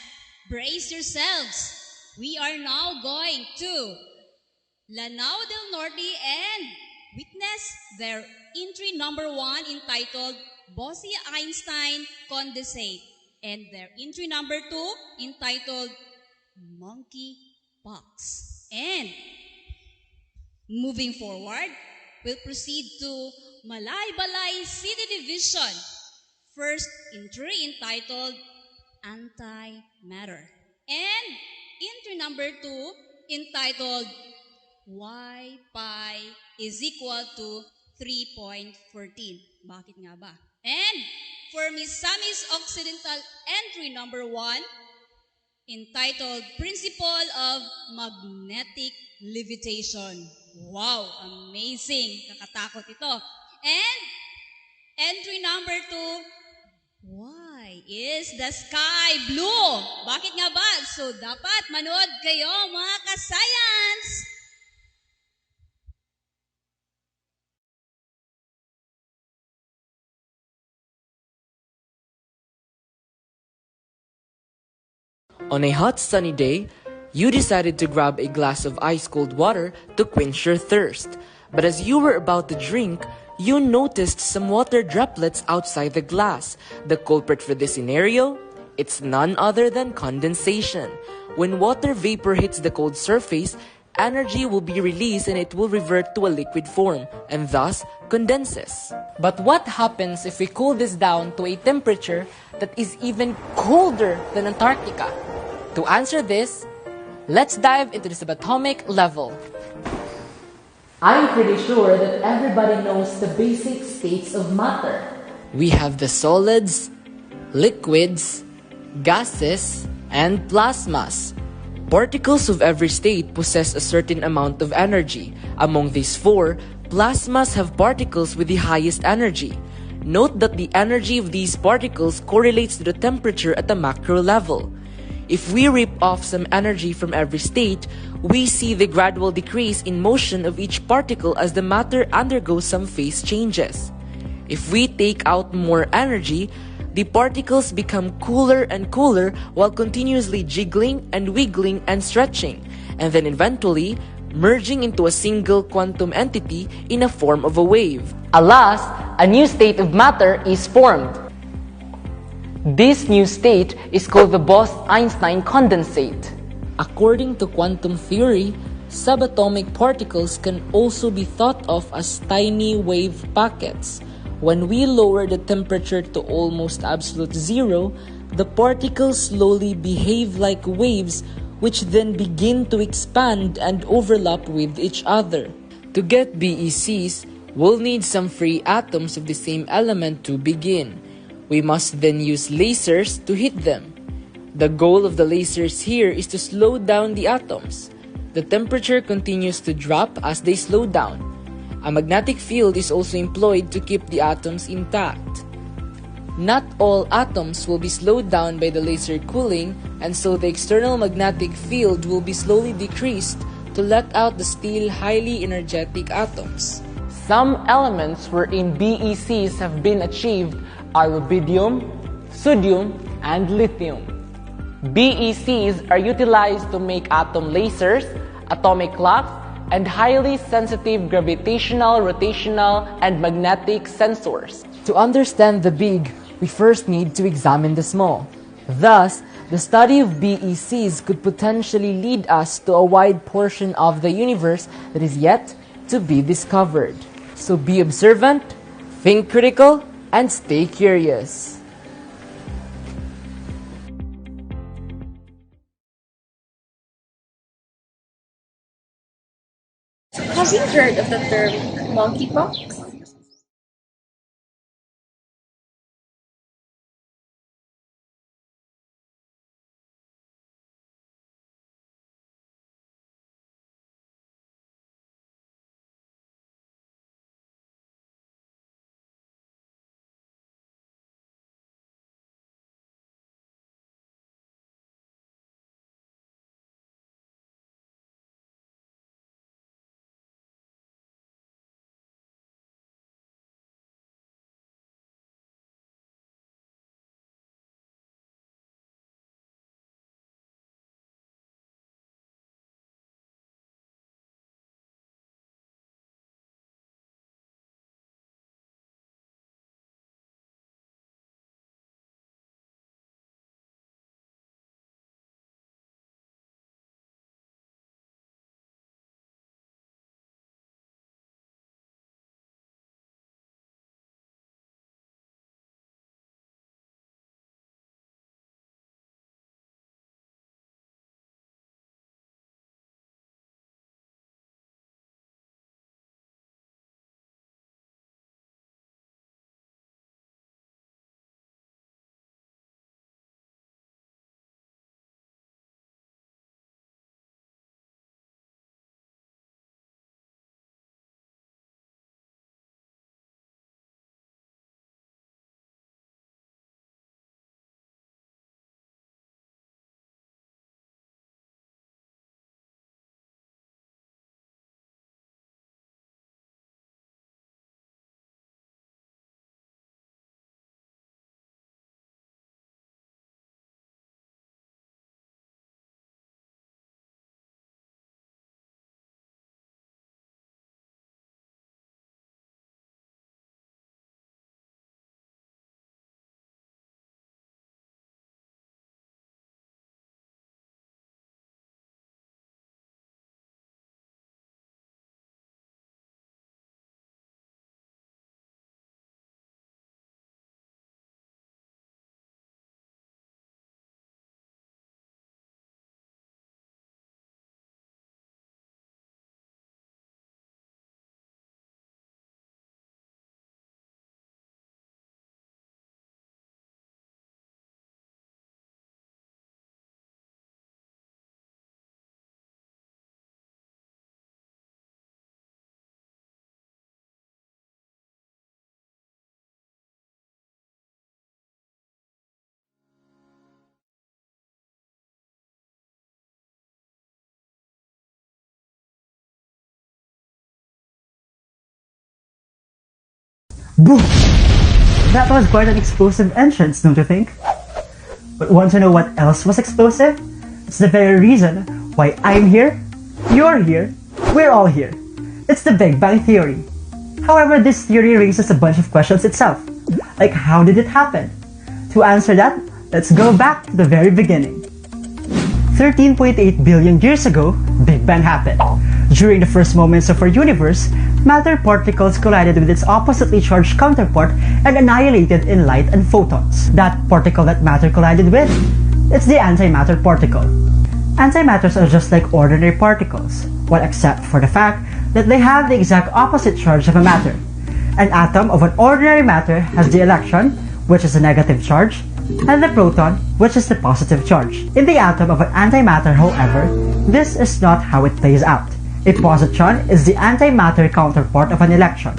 Speaker 1: brace yourselves. We are now going to Lanao del Norte and witness their entry number 1 entitled Bose-Einstein Condensate and their entry number 2 entitled Monkey Pox. And moving forward, we'll proceed to Malay-Balay City Division. First entry entitled Antimatter. And entry number 2 entitled Y pi is equal to 3.14. Bakit nga ba? And for Miss Sammy's Occidental entry number 1 entitled Principle of Magnetic Levitation. Wow, amazing. Kakatakot ito. And entry number 2, why is the sky blue? Bakit nga ba? So, dapat manood kayo mga ka-science!
Speaker 20: On a hot sunny day, you decided to grab a glass of ice-cold water to quench your thirst. But as you were about to drink, you noticed some water droplets outside the glass. The culprit for this scenario? It's none other than condensation. When water vapor hits the cold surface, energy will be released and it will revert to a liquid form, and thus condenses.
Speaker 21: But what happens if we cool this down to a temperature that is even colder than Antarctica? To answer this, let's dive into the subatomic level. I'm pretty sure that everybody knows the basic states of matter.
Speaker 20: We have the solids, liquids, gases, and plasmas. Particles of every state possess a certain amount of energy. Among these four, plasmas have particles with the highest energy. Note that the energy of these particles correlates to the temperature at the macro level. If we rip off some energy from every state, we see the gradual decrease in motion of each particle as the matter undergoes some phase changes. If we take out more energy, the particles become cooler and cooler while continuously jiggling and wiggling and stretching, and then eventually merging into a single quantum entity in a form of a wave.
Speaker 21: Alas, a new state of matter is formed. This new state is called the Bose-Einstein condensate.
Speaker 20: According to quantum theory, subatomic particles can also be thought of as tiny wave packets. When we lower the temperature to almost absolute zero, the particles slowly behave like waves, which then begin to expand and overlap with each other. To get BECs, we'll need some free atoms of the same element to begin. We must then use lasers to hit them. The goal of the lasers here is to slow down the atoms. The temperature continues to drop as they slow down. A magnetic field is also employed to keep the atoms intact. Not all atoms will be slowed down by the laser cooling, and so the external magnetic field will be slowly decreased to let out the still highly energetic atoms.
Speaker 21: Some elements wherein BECs have been achieved are rubidium, sodium, and lithium. BECs are utilized to make atom lasers, atomic clocks, and highly sensitive gravitational, rotational, and magnetic sensors.
Speaker 20: To understand the big, we first need to examine the small. Thus, the study of BECs could potentially lead us to a wide portion of the universe that is yet to be discovered. So be observant, think critical, and stay curious.
Speaker 12: Have you heard of the term monkeypox?
Speaker 2: Boom! That was quite an explosive entrance, don't you think? But want to know what else was explosive? It's the very reason why I'm here, you're here, we're all here. It's the Big Bang Theory. However, this theory raises a bunch of questions itself. Like, how did it happen? To answer that, let's go back to the very beginning. 13.8 billion years ago, Big Bang happened. During the first moments of our universe, matter particles collided with its oppositely charged counterpart and annihilated in light and photons. That particle that matter collided with? It's the antimatter particle. Antimatters are just like ordinary particles, well except for the fact that they have the exact opposite charge of a matter. An atom of an ordinary matter has the electron, which is a negative charge, and the proton, which is the positive charge. In the atom of an antimatter, however, this is not how it plays out. A positron is the antimatter counterpart of an electron,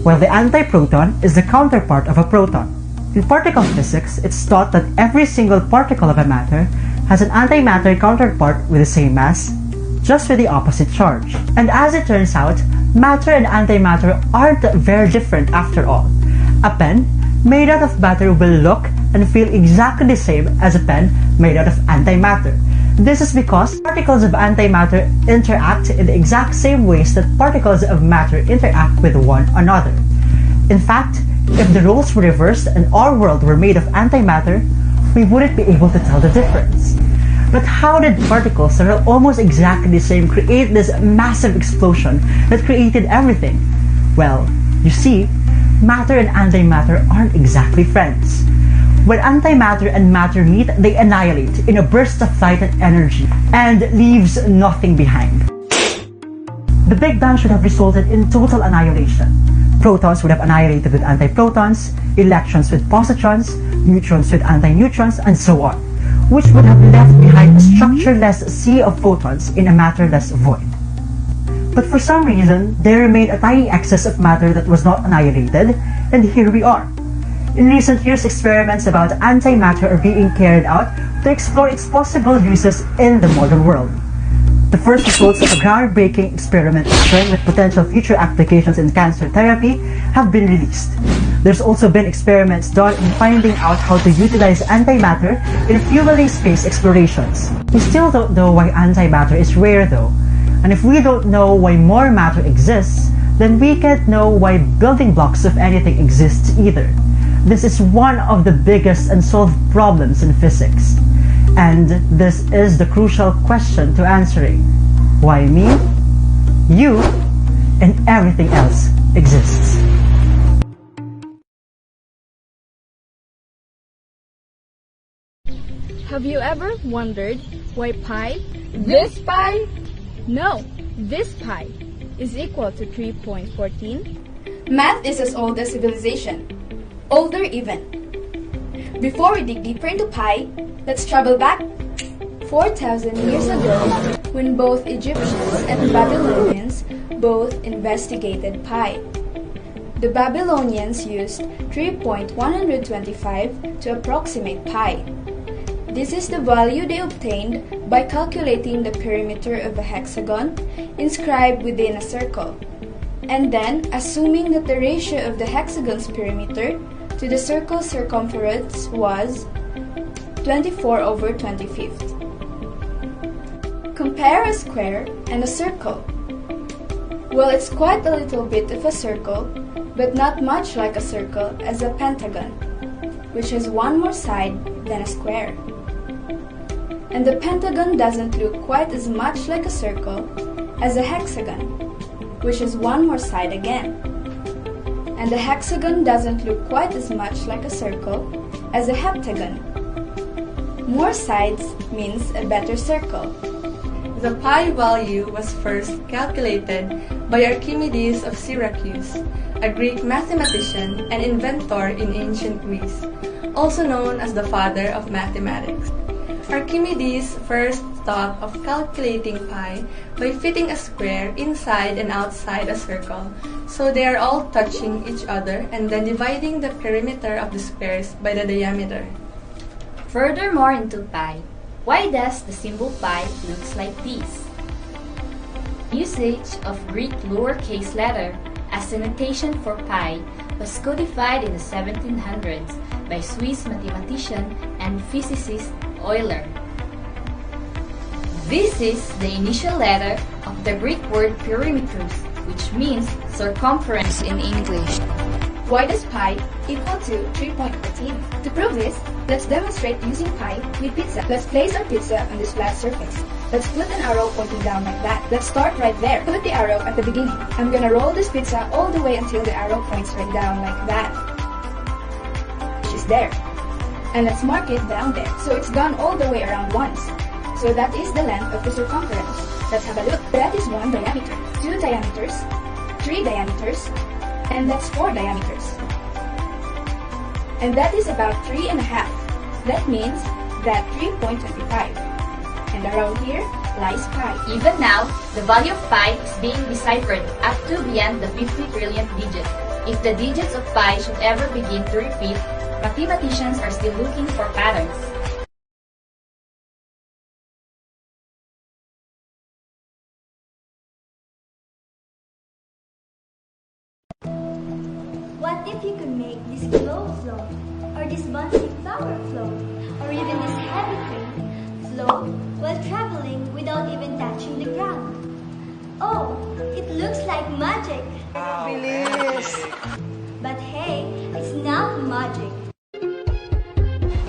Speaker 2: while the antiproton is the counterpart of a proton. In particle physics, it's thought that every single particle of a matter has an antimatter counterpart with the same mass, just with the opposite charge. And as it turns out, matter and antimatter aren't very different after all. A pen made out of matter will look and feel exactly the same as a pen made out of antimatter. This is because particles of antimatter interact in the exact same ways that particles of matter interact with one another. In fact, if the roles were reversed and our world were made of antimatter, we wouldn't be able to tell the difference. But how did particles that are almost exactly the same create this massive explosion that created everything? Well, you see, matter and antimatter aren't exactly friends. When antimatter and matter meet, they annihilate in a burst of light and energy and leaves nothing behind. The Big Bang should have resulted in total annihilation. Protons would have annihilated with antiprotons, electrons with positrons, neutrons with antineutrons, and so on, which would have left behind a structureless sea of photons in a matterless void. But for some reason, there remained a tiny excess of matter that was not annihilated, and here we are. In recent years, experiments about antimatter are being carried out to explore its possible uses in the modern world. The first results of a groundbreaking experiment showing with potential future applications in cancer therapy have been released. There's also been experiments done in finding out how to utilize antimatter in fueling space explorations. We still don't know why antimatter is rare though, and if we don't know why more matter exists, then we can't know why building blocks of anything exists either. This is one of the biggest unsolved problems in physics. And this is the crucial question to answering. Why me, you, and everything else exists.
Speaker 12: Have you ever wondered why pi, this pi? No, this pi is equal to 3.14?
Speaker 16: Math is as old as civilization. Older even. Before we dig deeper into pi, let's travel back 4,000 years ago when both Egyptians and Babylonians both investigated pi. The Babylonians used 3.125 to approximate pi. This is the value they obtained by calculating the perimeter of a hexagon inscribed within a circle, and then assuming that the ratio of the hexagon's perimeter to the circle's circumference was 24/25. Compare a square and a circle. Well, it's quite a little bit of a circle, but not much like a circle as a pentagon, which has one more side than a square. And the pentagon doesn't look quite as much like a circle as a hexagon, which has one more side again. And the hexagon doesn't look quite as much like a circle as a heptagon. More sides means a better circle.
Speaker 22: The pi value was first calculated by Archimedes of Syracuse, a Greek mathematician and inventor in ancient Greece, also known as the father of mathematics. Archimedes first thought of calculating pi by fitting a square inside and outside a circle, so they are all touching each other, and then dividing the perimeter of the squares by the diameter.
Speaker 23: Furthermore into pi, why does the symbol pi looks like this? Usage of Greek lowercase letter as a notation for pi was codified in the 1700s by Swiss mathematician and physicist Euler. This is the initial letter of the Greek word perimetrus, which means circumference in English.
Speaker 12: Why does pi equal to 3.14? To prove this, let's demonstrate using pi with pizza. Let's place our pizza on this flat surface. Let's put an arrow pointing down like that. Let's start right there. Put the arrow at the beginning. I'm gonna roll this pizza all the way until the arrow points right down like that. She's there. And let's mark it down there. So it's gone all the way around once. So that is the length of the circumference. Let's have a look. That is 1 diameter, 2 diameters, 3 diameters, and that's 4 diameters. And that is about 3.5. That means that 3.25. And around here lies pi.
Speaker 23: Even now, the value of pi is being deciphered up to beyond the 50 trillionth digit. If the digits of pi should ever begin to repeat, mathematicians are still looking for patterns.
Speaker 3: What if you could make this glow flow, or this bunsy flower flow, or even this heavy train flow while traveling without even touching the ground? Oh, it looks like magic! Bilis! But hey, it's not magic.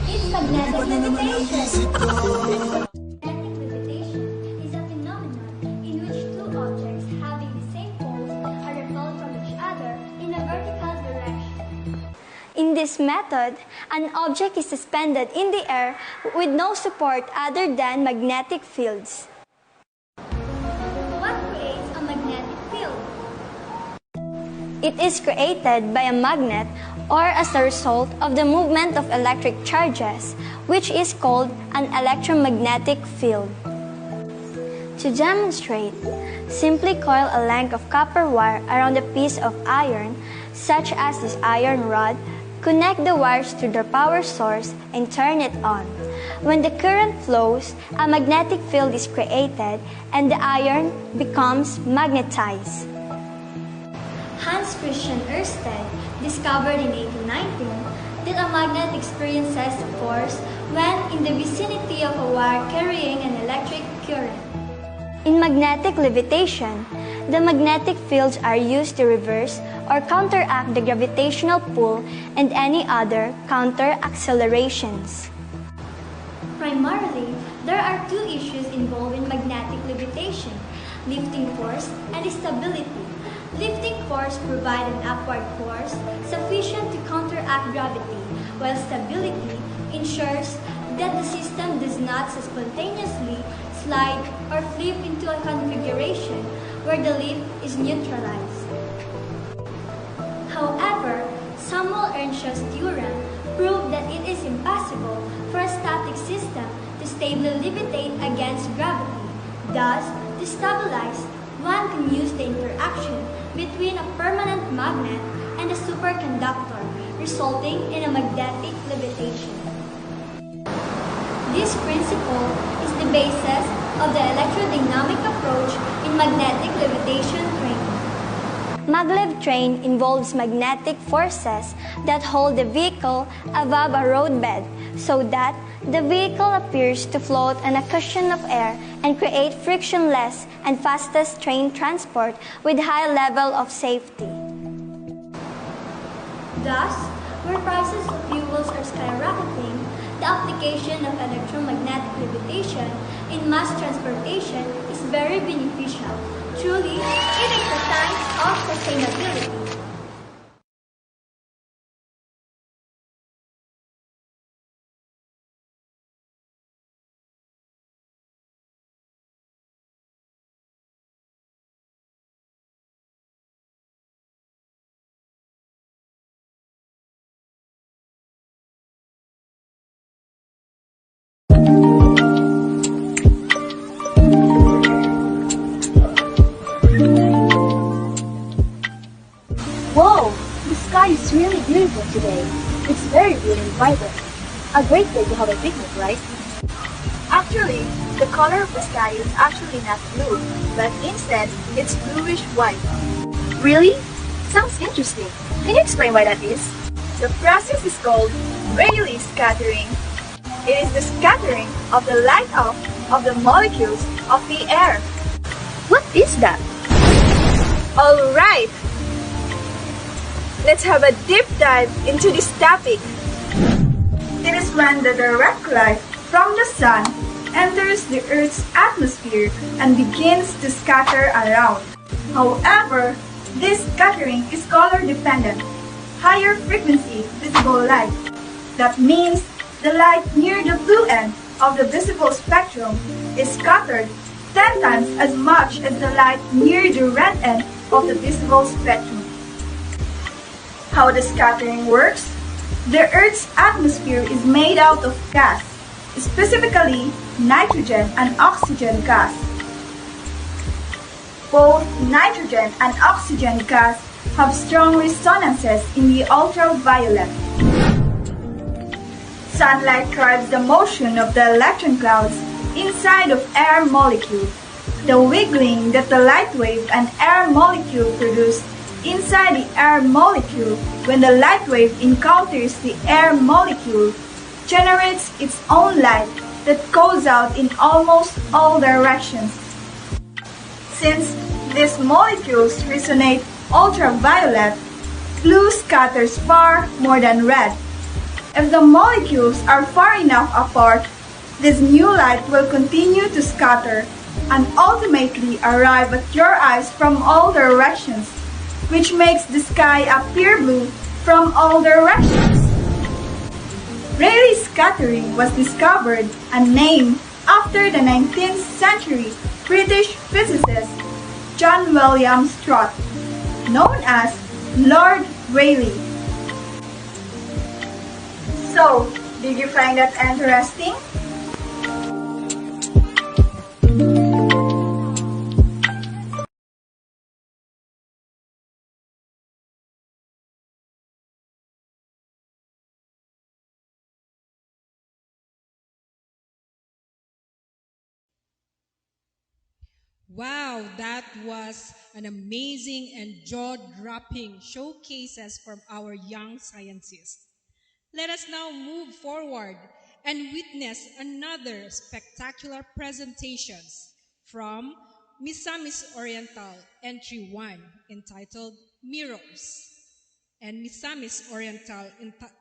Speaker 3: It's magnetic levitation! Magnetic levitation is a phenomenon in which two objects having the same poles are repelled from each other in a vertical direction. In this method, an object is suspended in the air with no support other than magnetic fields. What creates a magnetic field? It is created by a magnet or as a result of the movement of electric charges, which is called an electromagnetic field. To demonstrate, simply coil a length of copper wire around a piece of iron, such as this iron rod, connect the wires to the power source, and turn it on. When the current flows, a magnetic field is created and the iron becomes magnetized. Hans Christian Ørsted discovered in 1819 that a magnet experiences force when in the vicinity of a wire carrying an electric current. In magnetic levitation, the magnetic fields are used to reverse or counteract the gravitational pull and any other counter-accelerations. Primarily, there are two issues involved in magnetic levitation: lifting force and stability. Lifting force provides an upward force sufficient to counteract gravity, while stability ensures that the system does not spontaneously slide or flip into a configuration where the lift is neutralized. However, Samuel Earnshaw's theorem proved that it is impossible for a static system to stably levitate against gravity. Thus, to stabilize, one can use the interaction between a permanent magnet and a superconductor, resulting in a magnetic levitation. This principle is the basis of the electrodynamic approach in magnetic levitation train. Maglev train involves magnetic forces that hold the vehicle above a roadbed so that the vehicle appears to float on a cushion of air and create frictionless and fastest train transport with high level of safety. Thus, where prices of fuels are skyrocketing, the application of electromagnetic levitation in mass transportation is very beneficial. Truly, it is the time of sustainability.
Speaker 4: Whoa! The sky is really beautiful today. It's very blue and vibrant. A great day to have a picnic, right? Actually, the color of the sky is actually not blue, but instead, it's bluish white. Really? Sounds interesting. Can you explain why that is? The process is called Rayleigh scattering. It is the scattering of the light of the molecules of the air. What is that? Alright! Let's have a deep dive into this topic. It is when the direct light from the sun enters the Earth's atmosphere and begins to scatter around. However, this scattering is color dependent. Higher frequency visible light. That means the light near the blue end of the visible spectrum is scattered 10 times as much as the light near the red end of the visible spectrum. How the scattering works? The Earth's atmosphere is made out of gas, specifically nitrogen and oxygen gas. Both nitrogen and oxygen gas have strong resonances in the ultraviolet. Sunlight drives the motion of the electron clouds inside of air molecule. The wiggling that the light wave and air molecule produce inside the air molecule when the light wave encounters the air molecule generates its own light that goes out in almost all directions. Since these molecules resonate ultraviolet, blue scatters far more than red. If the molecules are far enough apart, this new light will continue to scatter and ultimately arrive at your eyes from all directions, which makes the sky appear blue from all directions. Rayleigh scattering was discovered and named after the 19th century British physicist John William Strutt, known as Lord Rayleigh. So, did you find that interesting?
Speaker 5: Wow, that was an amazing and jaw-dropping showcases from our young scientists. Let us now move forward and witness another spectacular presentations from Misamis Oriental Entry 1 entitled Mirrors and Misamis Oriental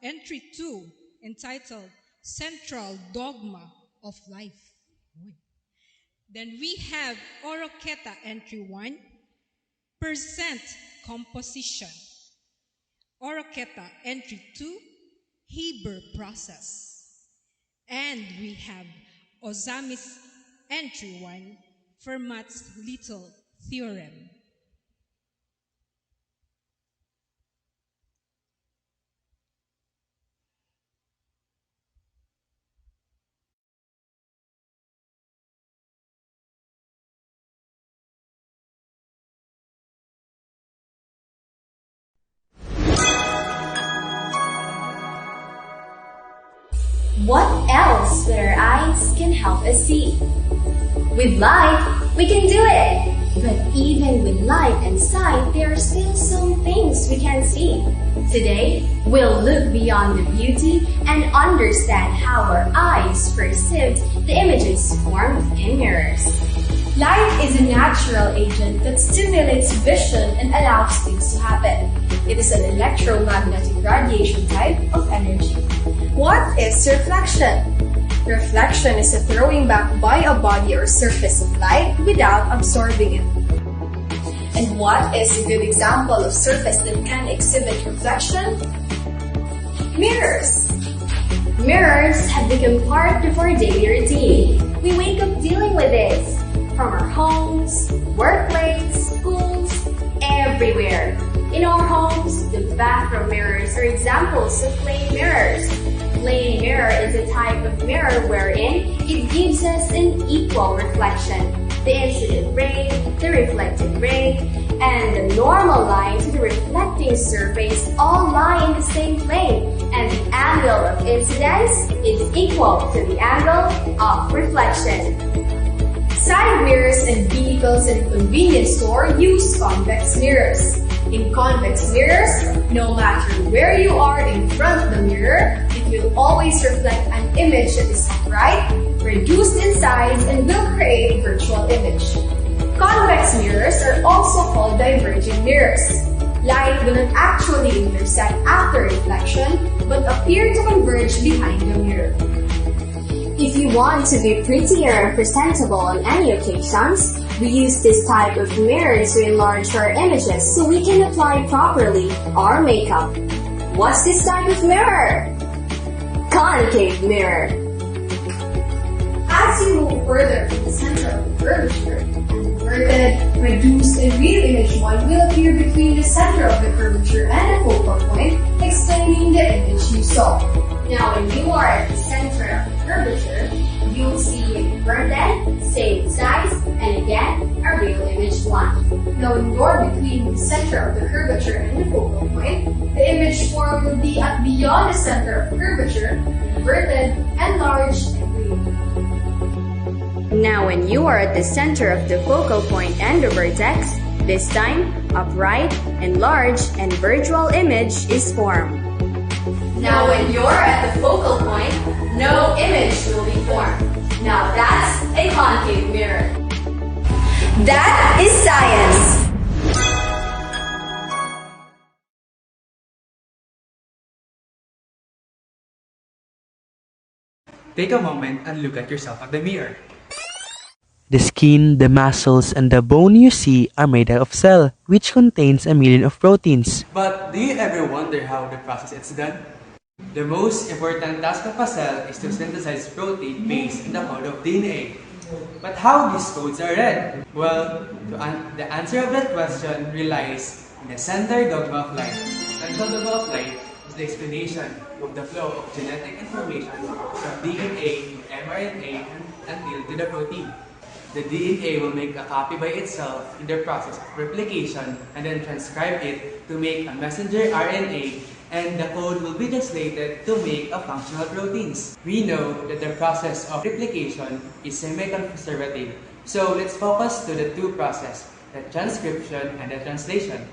Speaker 5: Entry 2 entitled Central Dogma of Life. Then we have Oroqueta Entry 1, Percent Composition. Oroqueta Entry 2, Haber Process. And we have Ozamis Entry 1, Fermat's Little Theorem.
Speaker 7: What else with our eyes can help us see? With light, we can do it! But even with light and sight, there are still some things we can't see. Today, we'll look beyond the beauty and understand how our eyes perceive the images formed in mirrors. Light is a natural agent that stimulates vision and allows things to happen. It is an electromagnetic radiation type of energy. What is reflection? Reflection is a throwing back by a body or surface of light without absorbing it. And what is a good example of surface that can exhibit reflection? Mirrors. Mirrors have become part of our daily routine. We wake up dealing with this. From our homes, workplace, schools, everywhere. In our homes, the bathroom mirrors are examples of plane mirrors. Plane mirror is a type of mirror wherein it gives us an equal reflection. The incident ray, the reflected ray, and the normal line to the reflecting surface all lie in the same plane, and the angle of incidence is equal to the angle of reflection. Side mirrors and vehicles in a convenience store use convex mirrors.
Speaker 8: In convex mirrors, no matter where you are in front of the mirror, it will always reflect an image that is upright, reduced in size, and will create a virtual image. Convex mirrors are also called diverging mirrors. Light will not actually intersect after reflection, but appear to converge behind the mirror.
Speaker 7: If you want to be prettier and presentable on any occasions, we use this type of mirror to enlarge our images so we can apply properly our makeup. What's this type of mirror? Concave mirror.
Speaker 8: As you move further from the center of the curvature, an inverted, reduced, and real image one will appear between the center of the curvature and the focal point, explaining the image you saw.
Speaker 7: Now when you are at the center of the curvature, you'll see an inverted, same size, and again, a real image one.
Speaker 8: Now when you're between the center of the curvature and the focal point, the image form will be at beyond the center of the curvature, inverted, enlarged, and real.
Speaker 7: Now when you are at the center of the focal point and the vertex, this time, upright, enlarged, and virtual image is formed.
Speaker 8: Now when you're at the focal point, no image will be formed. Now that's a concave mirror.
Speaker 15: That is science!
Speaker 10: Take a moment and look at yourself at the mirror.
Speaker 2: The skin, the muscles, and the bone you see are made out of cell, which contains a million of proteins.
Speaker 10: But do you ever wonder how the process is done? The most important task of a cell is to synthesize protein based on the code of DNA. But how these codes are read? Well, the answer of that question relies in the center dogma of life. Central dogma of life is the explanation of the flow of genetic information from DNA to mRNA until to the protein. The DNA will make a copy by itself in the process of replication and then transcribe it to make a messenger RNA, and the code will be translated to make a functional proteins. We know that the process of replication is semi-conservative, so let's focus to the two processes, the transcription and the translation.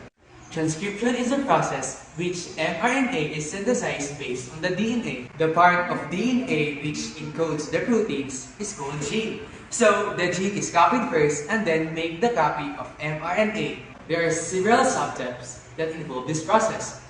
Speaker 10: Transcription is a process which mRNA is synthesized based on the DNA. The part of DNA which encodes the proteins is called gene. So the gene is copied first and then make the copy of mRNA. There are several steps that involve this process.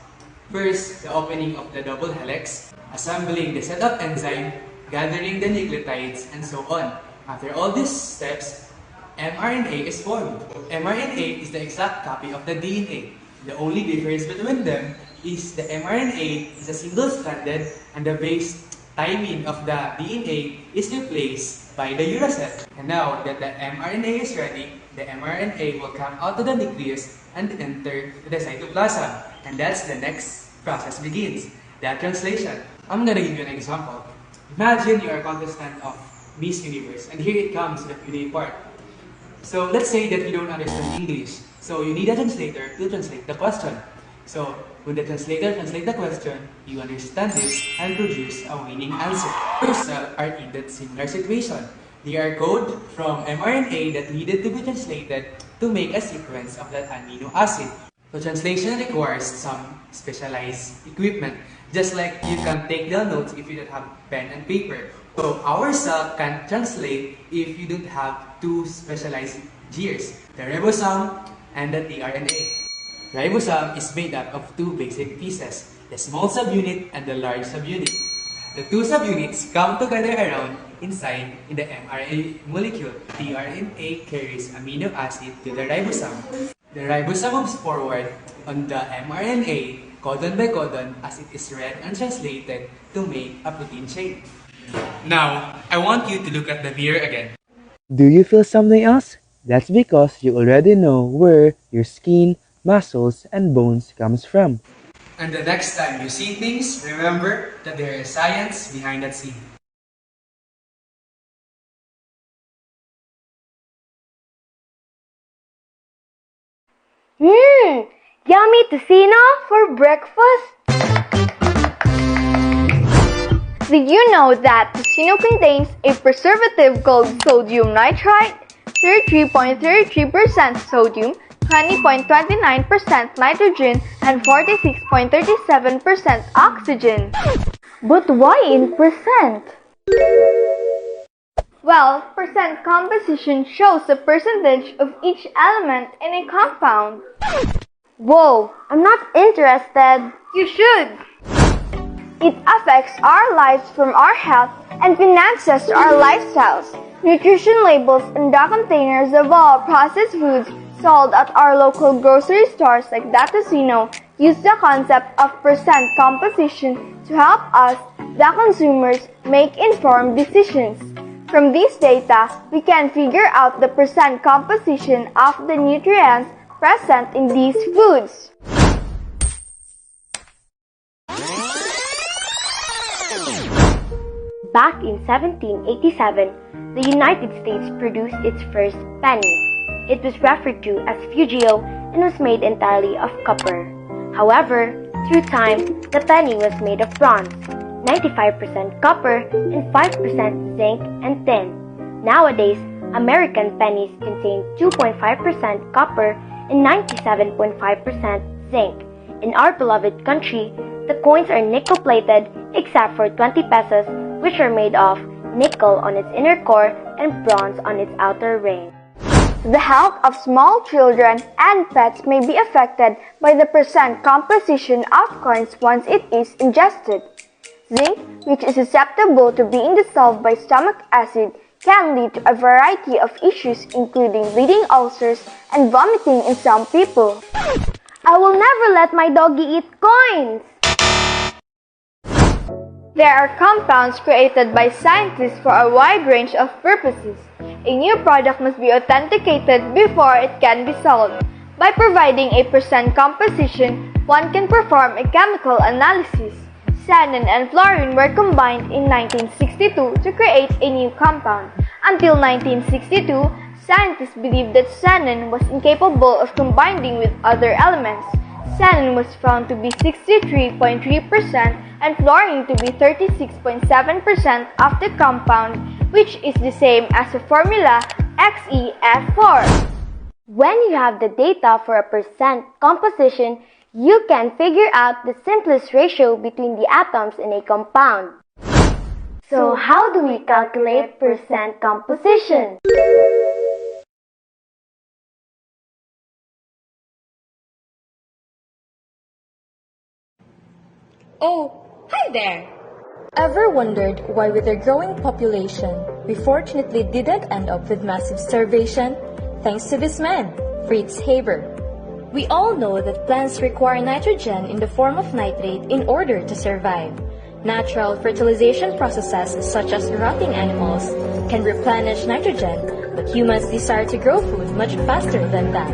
Speaker 10: First, the opening of the double helix, assembling the setup enzyme, gathering the nucleotides, and so on. After all these steps, mRNA is formed. mRNA is the exact copy of the DNA. The only difference between them is the mRNA is a single-stranded and the base timing of the DNA is replaced by the uracil. And now that the mRNA is ready, the mRNA will come out of the nucleus and enter the cytoplasm. And that's the next process begins, the translation. I'm gonna give you an example. Imagine you are a contestant of Miss Universe, and here it comes, the Q&A part. So let's say that you don't understand English, so you need a translator to translate the question. So when the translator translates the question, you understand this and produce a winning answer. Two cells are in that similar situation. They are code from mRNA that needed to be translated to make a sequence of that amino acid. So translation requires some specialized equipment. Just like you can take down notes if you don't have pen and paper. So our cell can translate if you don't have two specialized gears, the ribosome and the tRNA. Ribosome is made up of two basic pieces, the small subunit and the large subunit. The two subunits come together around inside in the mRNA molecule. tRNA carries amino acid to the ribosome. The ribosome moves forward on the mRNA codon by codon as it is read and translated to make a protein chain. Now, I want you to look at the mirror again.
Speaker 2: Do you feel something else? That's because you already know where your skin, muscles, and bones comes from.
Speaker 10: And the next time you see things, remember that there is science behind that scene.
Speaker 11: Yummy tocino for breakfast? Did you know that tocino contains a preservative called sodium nitrite? 33.33% sodium, 20.29% nitrogen, and 46.37% oxygen. But why in percent? Well, percent composition shows the percentage of each element in a compound. Whoa, I'm not interested. You should. It affects our lives from our health and finances to our lifestyles. Nutrition labels and the containers of all processed foods sold at our local grocery stores like Datosino use the concept of percent composition to help us, the consumers, make informed decisions. From this data, we can figure out the percent composition of the nutrients present in these foods. Back in 1787, the United States produced its first penny. It was referred to as Fugio and was made entirely of copper. However, through time, the penny was made of bronze, 95% copper and 5% zinc and tin. Nowadays, American pennies contain 2.5% copper and 97.5% zinc. In our beloved country, the coins are nickel-plated except for 20 pesos, which are made of nickel on its inner core and bronze on its outer ring. The health of small children and pets may be affected by the percent composition of coins once it is ingested. Zinc, which is susceptible to being dissolved by stomach acid, can lead to a variety of issues including bleeding ulcers and vomiting in some people. I will never let my doggy eat coins! There are compounds created by scientists for a wide range of purposes. A new product must be authenticated before it can be sold. By providing a percent composition, one can perform a chemical analysis. Xenon and fluorine were combined in 1962 to create a new compound. Until 1962, scientists believed that xenon was incapable of combining with other elements. Xenon was found to be 63.3% and fluorine to be 36.7% of the compound, which is the same as the formula XeF4. When you have the data for a percent composition, you can figure out the simplest ratio between the atoms in a compound. So how do we calculate percent composition?
Speaker 12: Oh, hi there! Ever wondered why with our growing population, we fortunately didn't end up with massive starvation? Thanks to this man, Fritz Haber. We all know that plants require nitrogen in the form of nitrate in order to survive. Natural fertilization processes such as rotting animals can replenish nitrogen, but humans desire to grow food much faster than that.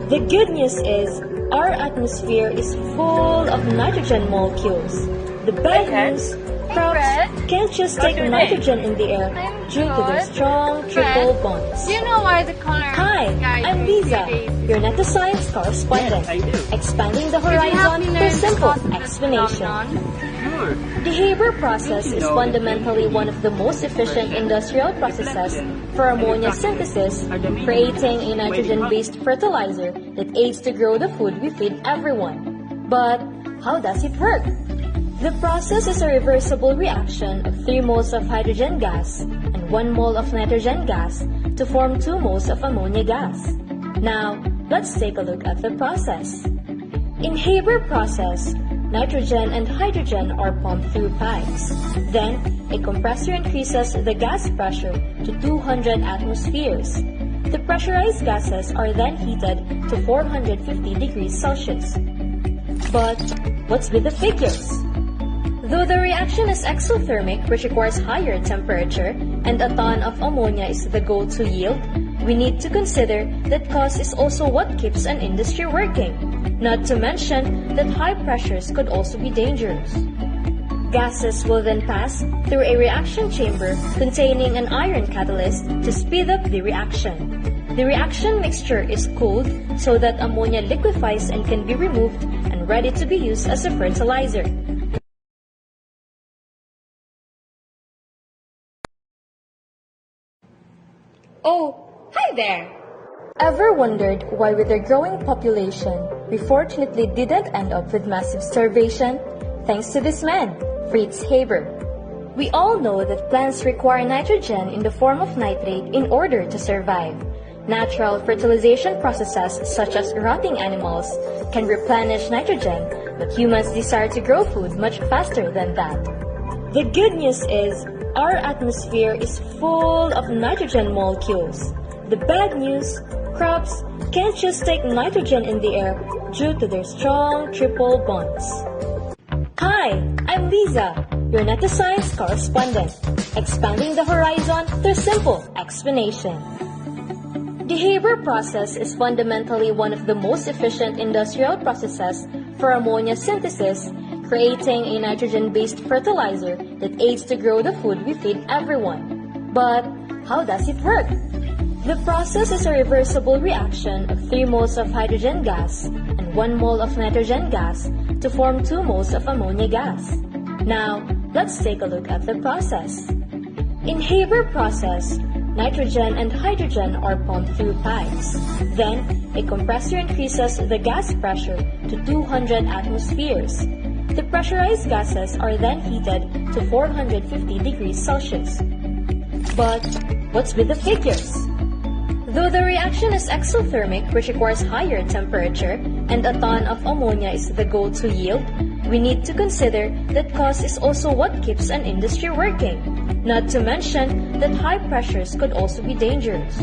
Speaker 12: The good news is, our atmosphere is full of nitrogen molecules. The bad news, crops can't just take nitrogen in the air due to their strong triple bonds.
Speaker 6: Do you know why the color?
Speaker 12: Hi, I'm Lisa, your Neto Science correspondent, expanding the horizon for simple explanation. The Haber process is fundamentally one of the most efficient industrial processes for ammonia synthesis, creating a nitrogen-based fertilizer that aids to grow the food we feed everyone. But how does it work? The process is a reversible reaction of 3 moles of hydrogen gas and 1 mole of nitrogen gas to form 2 moles of ammonia gas. Now, let's take a look at the process. In Haber process, nitrogen and hydrogen are pumped through pipes. Then, a compressor increases the gas pressure to 200 atmospheres. The pressurized gases are then heated to 450 degrees Celsius. But what's with the figures? Though the reaction is exothermic, which requires higher temperature, and a ton of ammonia is the go-to yield, we need to consider that cost is also what keeps an industry working. Not to mention that high pressures could also be dangerous. Gases will then pass through a reaction chamber containing an iron catalyst to speed up the reaction. The reaction mixture is cooled so that ammonia liquefies and can be removed and ready to be used as a fertilizer.
Speaker 6: Oh, hi there!
Speaker 12: Ever wondered why with our growing population, we fortunately didn't end up with massive starvation? Thanks to this man, Fritz Haber. We all know that plants require nitrogen in the form of nitrate in order to survive. Natural fertilization processes such as rotting animals can replenish nitrogen, but humans desire to grow food much faster than that. The good news is, our atmosphere is full of nitrogen molecules. The bad news, crops can't just take nitrogen in the air due to their strong triple bonds. Hi, I'm Lisa, your Net Science correspondent, expanding the horizon through simple explanation. The Haber process is fundamentally one of the most efficient industrial processes for ammonia synthesis, creating a nitrogen-based fertilizer that aids to grow the food we feed everyone. But how does it work? The process is a reversible reaction of 3 moles of hydrogen gas and 1 mole of nitrogen gas to form 2 moles of ammonia gas. Now, let's take a look at the process. In Haber process, nitrogen and hydrogen are pumped through pipes. Then, a compressor increases the gas pressure to 200 atmospheres. The pressurized gases are then heated to 450 degrees Celsius. But what's with the figures? Though the reaction is exothermic, which requires higher temperature, and a ton of ammonia is the goal to yield, we need to consider that cost is also what keeps an industry working. Not to mention that high pressures could also be dangerous.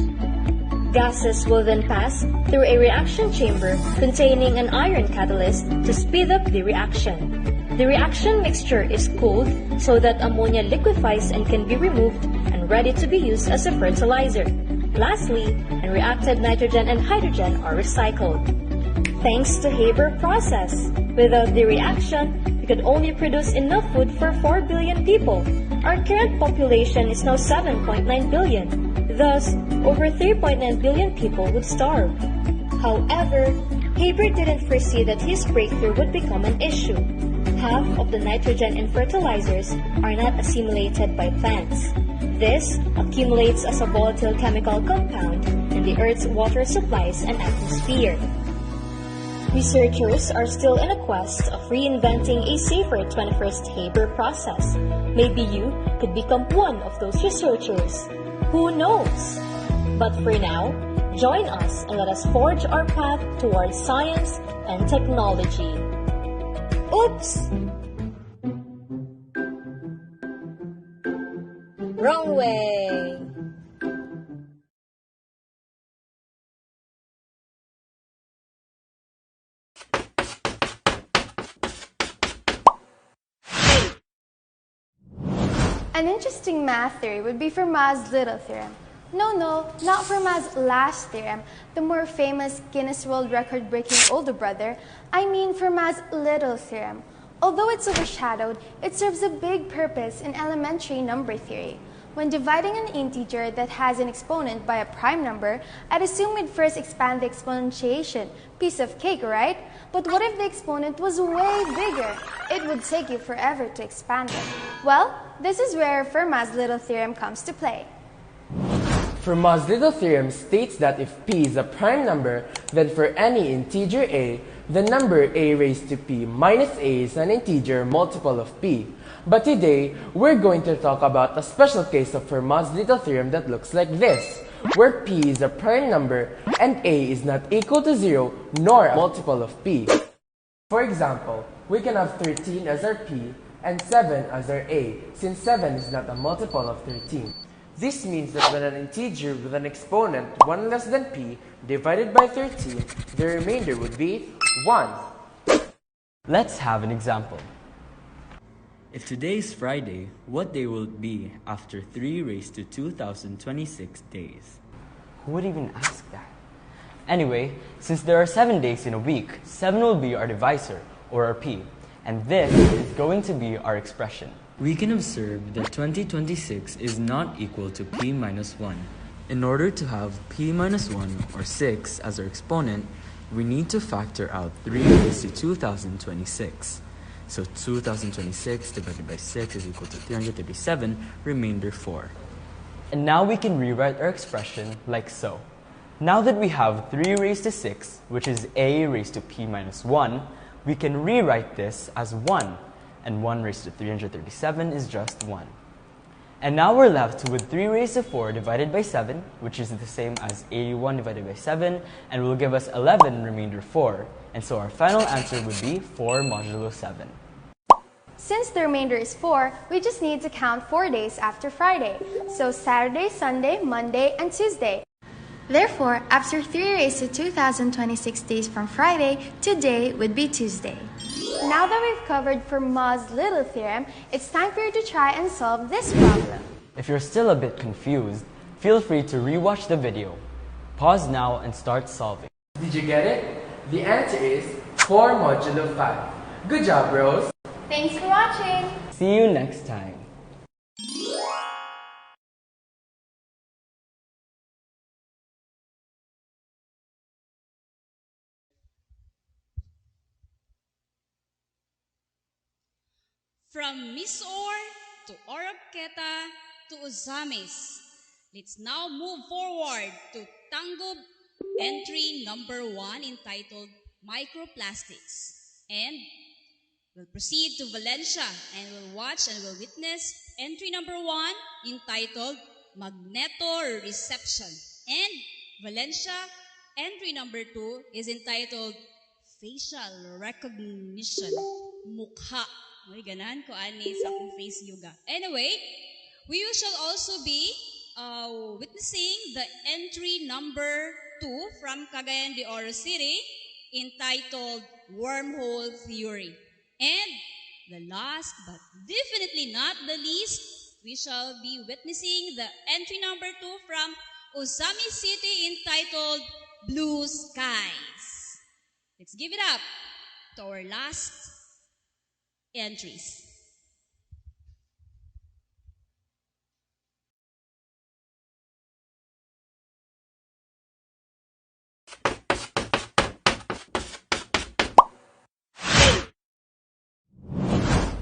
Speaker 12: Gases will then pass through a reaction chamber containing an iron catalyst to speed up the reaction. The reaction mixture is cooled so that ammonia liquefies and can be removed and ready to be used as a fertilizer. Lastly, unreacted nitrogen and hydrogen are recycled. Thanks to Haber process, without the reaction, we could only produce enough food for 4 billion people. Our current population is now 7.9 billion. Thus, over 3.9 billion people would starve. However, Haber didn't foresee that his breakthrough would become an issue. Half of the nitrogen in fertilizers are not assimilated by plants. This accumulates as a volatile chemical compound in the Earth's water supplies and atmosphere. Researchers are still in a quest of reinventing a safer 21st Haber process. Maybe you could become one of those researchers. Who knows? But for now, join us and let us forge our path towards science and technology. Oops! Wrong way!
Speaker 3: An interesting math theory would be Fermat's Little Theorem. No, not Fermat's last theorem, the more famous Guinness World Record-breaking older brother. I mean Fermat's Little Theorem. Although it's overshadowed, it serves a big purpose in elementary number theory. When dividing an integer that has an exponent by a prime number, I'd assume we'd first expand the exponentiation. Piece of cake, right? But what if the exponent was way bigger? It would take you forever to expand it. Well, this is where Fermat's Little Theorem comes to play.
Speaker 21: Fermat's Little Theorem states that if p is a prime number, then for any integer a, the number a raised to p minus a is an integer multiple of p. But today, we're going to talk about a special case of Fermat's Little Theorem that looks like this, where p is a prime number and a is not equal to 0 nor a multiple of p. For example, we can have 13 as our p and 7 as our a, since 7 is not a multiple of 13. This means that when an integer with an exponent 1 less than p divided by 13, the remainder would be 1.
Speaker 6: Let's have an example. If today is Friday, what day will it be after 3 raised to 2026 days?
Speaker 19: Who would even ask that? Anyway, since there are 7 days in a week, 7 will be our divisor, or our p, and this is going to be our expression.
Speaker 6: We can observe that 2026 is not equal to p minus 1. In order to have p minus 1, or 6, as our exponent, we need to factor out 3 raised to 2026. So 2026 divided by 6 is equal to 337, remainder 4.
Speaker 19: And now we can rewrite our expression like so.
Speaker 6: Now that we have 3 raised to 6, which is a raised to p minus 1, we can rewrite this as 1, and 1 raised to 337 is just 1. And now we're left with 3 raised to 4 divided by 7, which is the same as 81 divided by 7, and will give us 11 remainder 4. And so our final answer would be 4 modulo 7.
Speaker 9: Since the remainder is 4, we just need to count 4 days after Friday. So Saturday, Sunday, Monday, and Tuesday. Therefore, after 3 raised to 2026 days from Friday, today would be Tuesday. Now that we've covered Fermat's little theorem, it's time for you to try and solve this problem.
Speaker 6: If you're still a bit confused, feel free to rewatch the video. Pause now and start solving.
Speaker 21: Did you get it? The answer is 4 modulo 5. Good job, bros!
Speaker 9: Thanks for watching!
Speaker 6: See you next time.
Speaker 1: From Misor to Oroqueta to Uzamis. Let's now move forward to Tango entry number 1 entitled Microplastics. And we'll proceed to Valencia and we'll watch and we'll witness entry number 1 entitled Magnetoreception. And Valencia entry number 2 is entitled Facial Recognition. Mukha. May ganan ko ani sa akong face yoga. Anyway, we shall also be witnessing the entry number 2 from Cagayan de Oro City entitled Wormhole Theory. And the last but definitely not the least, we shall be witnessing the entry number 2 from Usami City entitled Blue Skies. Let's give it up to our last entries.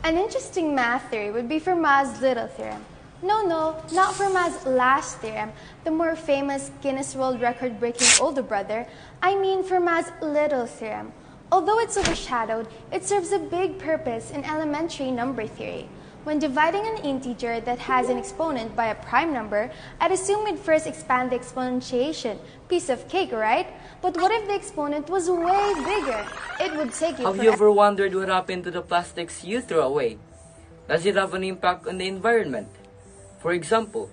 Speaker 9: An interesting math theory would be Fermat's little theorem. No, not Fermat's last theorem, the more famous Guinness World Record-breaking older brother. I mean Fermat's little theorem. Although it's overshadowed, it serves a big purpose in elementary number theory. When dividing an integer that has an exponent by a prime number, I'd assume we'd first expand the exponentiation. Piece of cake, right? But what if the exponent was way bigger? It would take you
Speaker 13: Have you ever wondered what happened to the plastics you throw away? Does it have an impact on the environment? For example,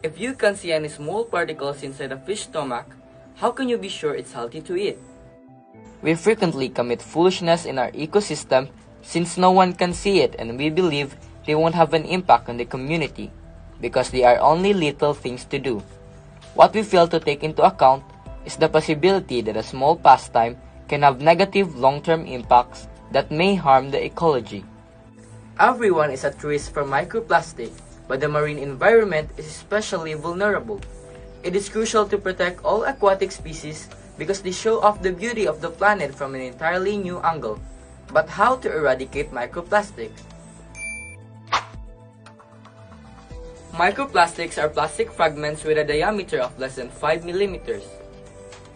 Speaker 13: if you can see any small particles inside a fish stomach, how can you be sure it's healthy to eat?
Speaker 20: We frequently commit foolishness in our ecosystem since no one can see it and we believe they won't have an impact on the community because they are only little things to do. What we fail to take into account is the possibility that a small pastime can have negative long-term impacts that may harm the ecology.
Speaker 13: Everyone is at risk from microplastic, but the marine environment is especially vulnerable. It is crucial to protect all aquatic species because they show off the beauty of the planet from an entirely new angle. But how to eradicate microplastics? Microplastics are plastic fragments with a diameter of less than 5 millimeters.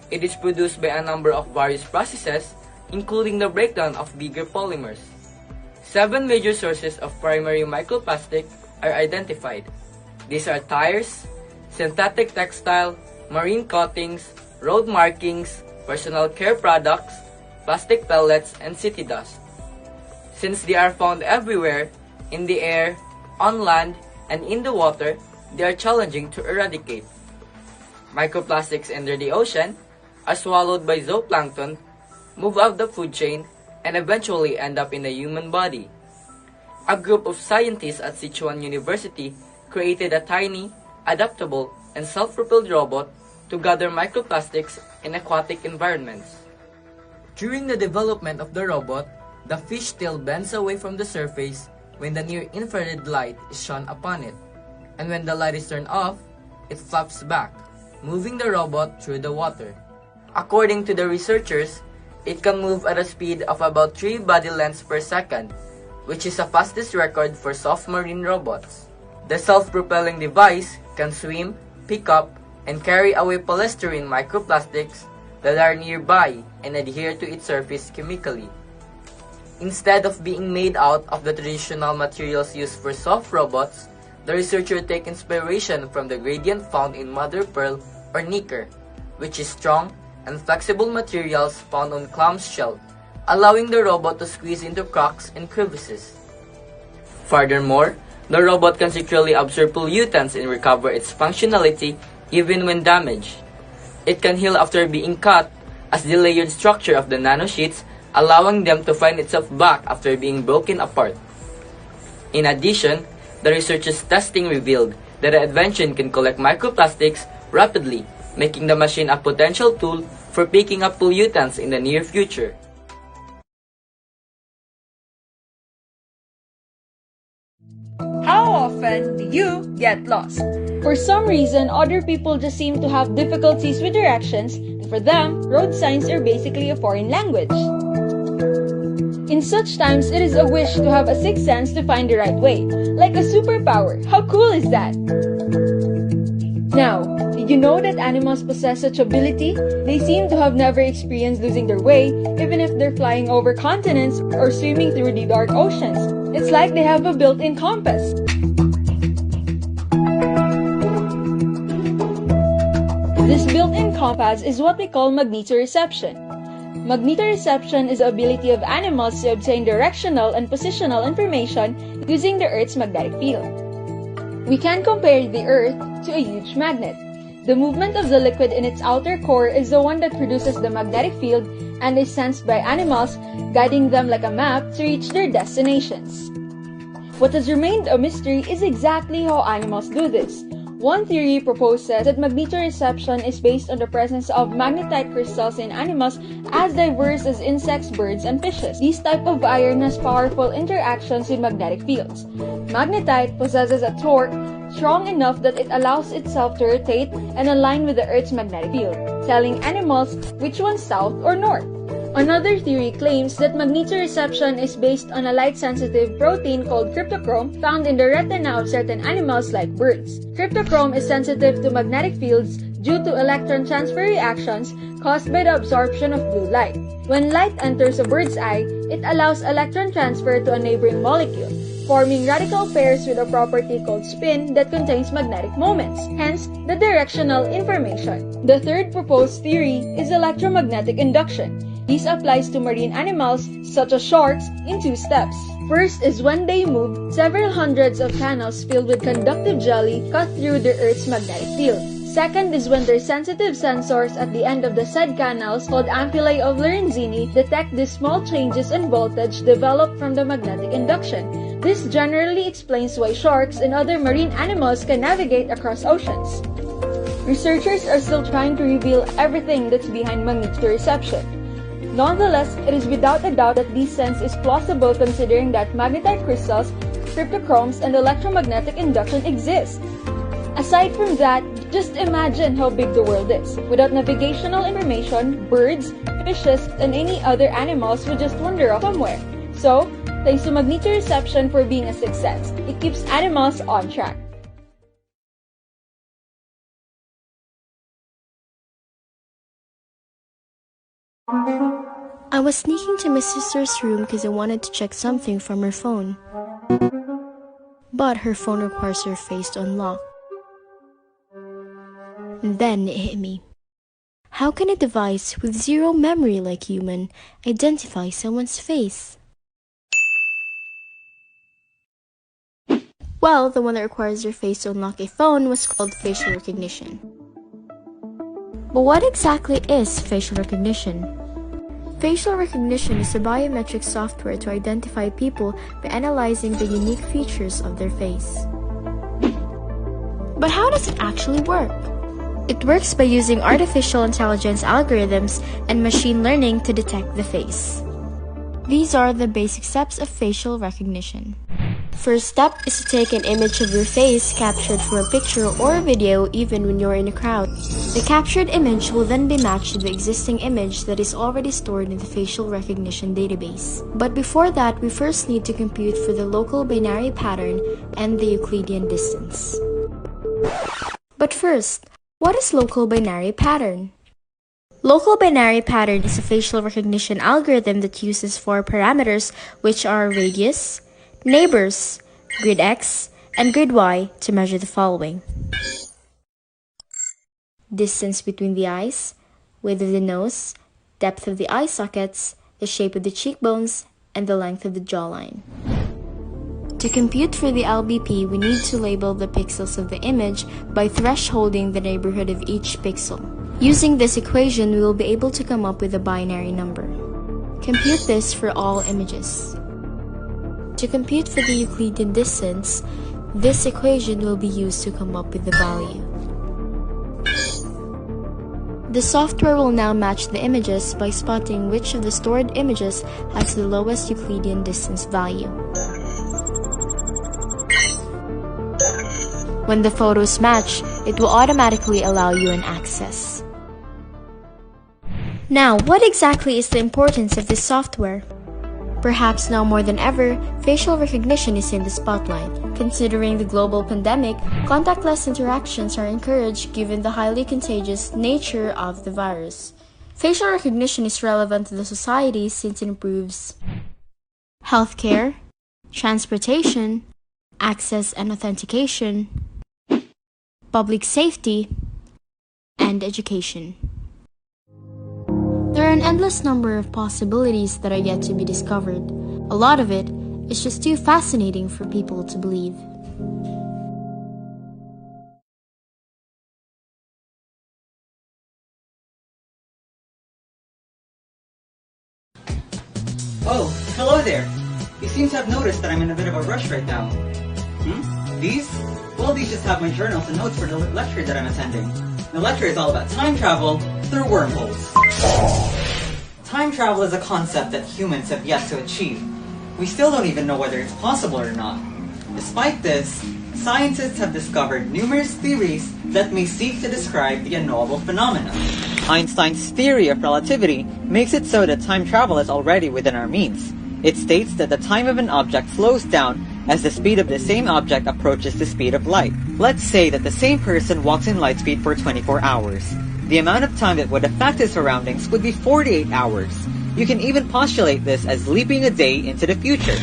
Speaker 13: It is produced by a number of various processes, including the breakdown of bigger polymers. 7 major sources of primary microplastic are identified. These are tires, synthetic textile, marine coatings, road markings, personal care products, plastic pellets, and city dust. Since they are found everywhere, in the air, on land, and in the water, they are challenging to eradicate. Microplastics enter the ocean, are swallowed by zooplankton, move up the food chain, and eventually end up in the human body. A group of scientists at Sichuan University created a tiny, adaptable, and self-propelled robot to gather microplastics in aquatic environments. During the development of the robot, the fish tail bends away from the surface when the near-infrared light is shone upon it, and when the light is turned off, it flaps back, moving the robot through the water. According to the researchers, it can move at a speed of about 3 body lengths per second, which is the fastest record for soft marine robots. The self-propelling device can swim, pick up, and carry away polystyrene microplastics that are nearby and adhere to its surface chemically. Instead of being made out of the traditional materials used for soft robots, the researcher take inspiration from the gradient found in mother of pearl or nacre, which is strong and flexible materials found on clam's shell, allowing the robot to squeeze into cracks and crevices. Furthermore, the robot can securely absorb pollutants and recover its functionality even when damaged. It can heal after being cut, as the layered structure of the nanosheets allowing them to find itself back after being broken apart. In addition, the researchers' testing revealed that the invention can collect microplastics rapidly, making the machine a potential tool for picking up pollutants in the near future.
Speaker 14: How often do you get lost?
Speaker 17: For some reason, other people just seem to have difficulties with directions, and for them, road signs are basically a foreign language. In such times, it is a wish to have a sixth sense to find the right way, like a superpower. How cool is that? Now, did you know that animals possess such ability? They seem to have never experienced losing their way, even if they're flying over continents or swimming through the dark oceans. It's like they have a built-in compass. This built-in compass is what we call magnetoreception. Magnetoreception is the ability of animals to obtain directional and positional information using the Earth's magnetic field. We can compare the Earth to a huge magnet. The movement of the liquid in its outer core is the one that produces the magnetic field and is sensed by animals, guiding them like a map to reach their destinations. What has remained a mystery is exactly how animals do this. One theory proposes that magnetoreception is based on the presence of magnetite crystals in animals as diverse as insects, birds, and fishes. This type of iron has powerful interactions with magnetic fields. Magnetite possesses a torque strong enough that it allows itself to rotate and align with the Earth's magnetic field, telling animals which one's south or north. Another theory claims that magnetoreception is based on a light-sensitive protein called cryptochrome found in the retina of certain animals like birds. Cryptochrome is sensitive to magnetic fields due to electron transfer reactions caused by the absorption of blue light. When light enters a bird's eye, it allows electron transfer to a neighboring molecule, forming radical pairs with a property called spin that contains magnetic moments, hence the directional information. The third proposed theory is electromagnetic induction. This applies to marine animals, such as sharks, in two steps. First is when they move, several hundreds of canals filled with conductive jelly cut through the Earth's magnetic field. Second is when their sensitive sensors at the end of the said canals, called ampullae of Lorenzini, detect the small changes in voltage developed from the magnetic induction. This generally explains why sharks and other marine animals can navigate across oceans. Researchers are still trying to reveal everything that's behind magnetoreception. Nonetheless, it is without a doubt that this sense is plausible considering that magnetite crystals, cryptochromes, and electromagnetic induction exist. Aside from that, just imagine how big the world is. Without navigational information, birds, fishes, and any other animals would just wander off somewhere. So, thanks to magnetoreception for being a success, it keeps animals on track.
Speaker 18: I was sneaking to my sister's room because I wanted to check something from her phone. But her phone requires her face to unlock. And then it hit me. How can a device with zero memory like human identify someone's face? Well, the one that requires your face to unlock a phone was called facial recognition. But what exactly is facial recognition? Facial recognition is a biometric software to identify people by analyzing the unique features of their face. But how does it actually work? It works by using artificial intelligence algorithms and machine learning to detect the face. These are the basic steps of facial recognition. First step is to take an image of your face captured from a picture or a video even when you're in a crowd. The captured image will then be matched to the existing image that is already stored in the facial recognition database. But before that, we first need to compute for the local binary pattern and the Euclidean distance. But first, What is local binary pattern? Local binary pattern is a facial recognition algorithm that uses four parameters, which are radius, neighbors, grid X, and grid Y to measure the following: distance between the eyes, width of the nose, depth of the eye sockets, the shape of the cheekbones, and the length of the jawline. To compute for the LBP, we need to label the pixels of the image by thresholding the neighborhood of each pixel. Using this equation, we will be able to come up with a binary number. Compute this for all images. To compute for the Euclidean distance, this equation will be used to come up with the value. The software will now match the images by spotting which of the stored images has the lowest Euclidean distance value. When the photos match, it will automatically allow you an access. Now, what exactly is the importance of this software? Perhaps now more than ever, facial recognition is in the spotlight. Considering the global pandemic, contactless interactions are encouraged given the highly contagious nature of the virus. Facial recognition is relevant to the society since it improves healthcare, transportation, access and authentication, public safety, and education. There are an endless number of possibilities that are yet to be discovered. A lot of it is just too fascinating for people to believe.
Speaker 2: Oh, hello there. You seem to have noticed that I'm in a bit of a rush right now. These? Well, these just have my journals and notes for the lecture that I'm attending. The lecture is all about time travel through wormholes. Time travel is a concept that humans have yet to achieve. We still don't even know whether it's possible or not. Despite this, scientists have discovered numerous theories that may seek to describe the unknowable phenomena. Einstein's theory of relativity makes it so that time travel is already within our means. It states that the time of an object slows down as the speed of the same object approaches the speed of light. Let's say that the same person walks in light speed for 24 hours. The amount of time that would affect his surroundings would be 48 hours. You can even postulate this as leaping a day into the future.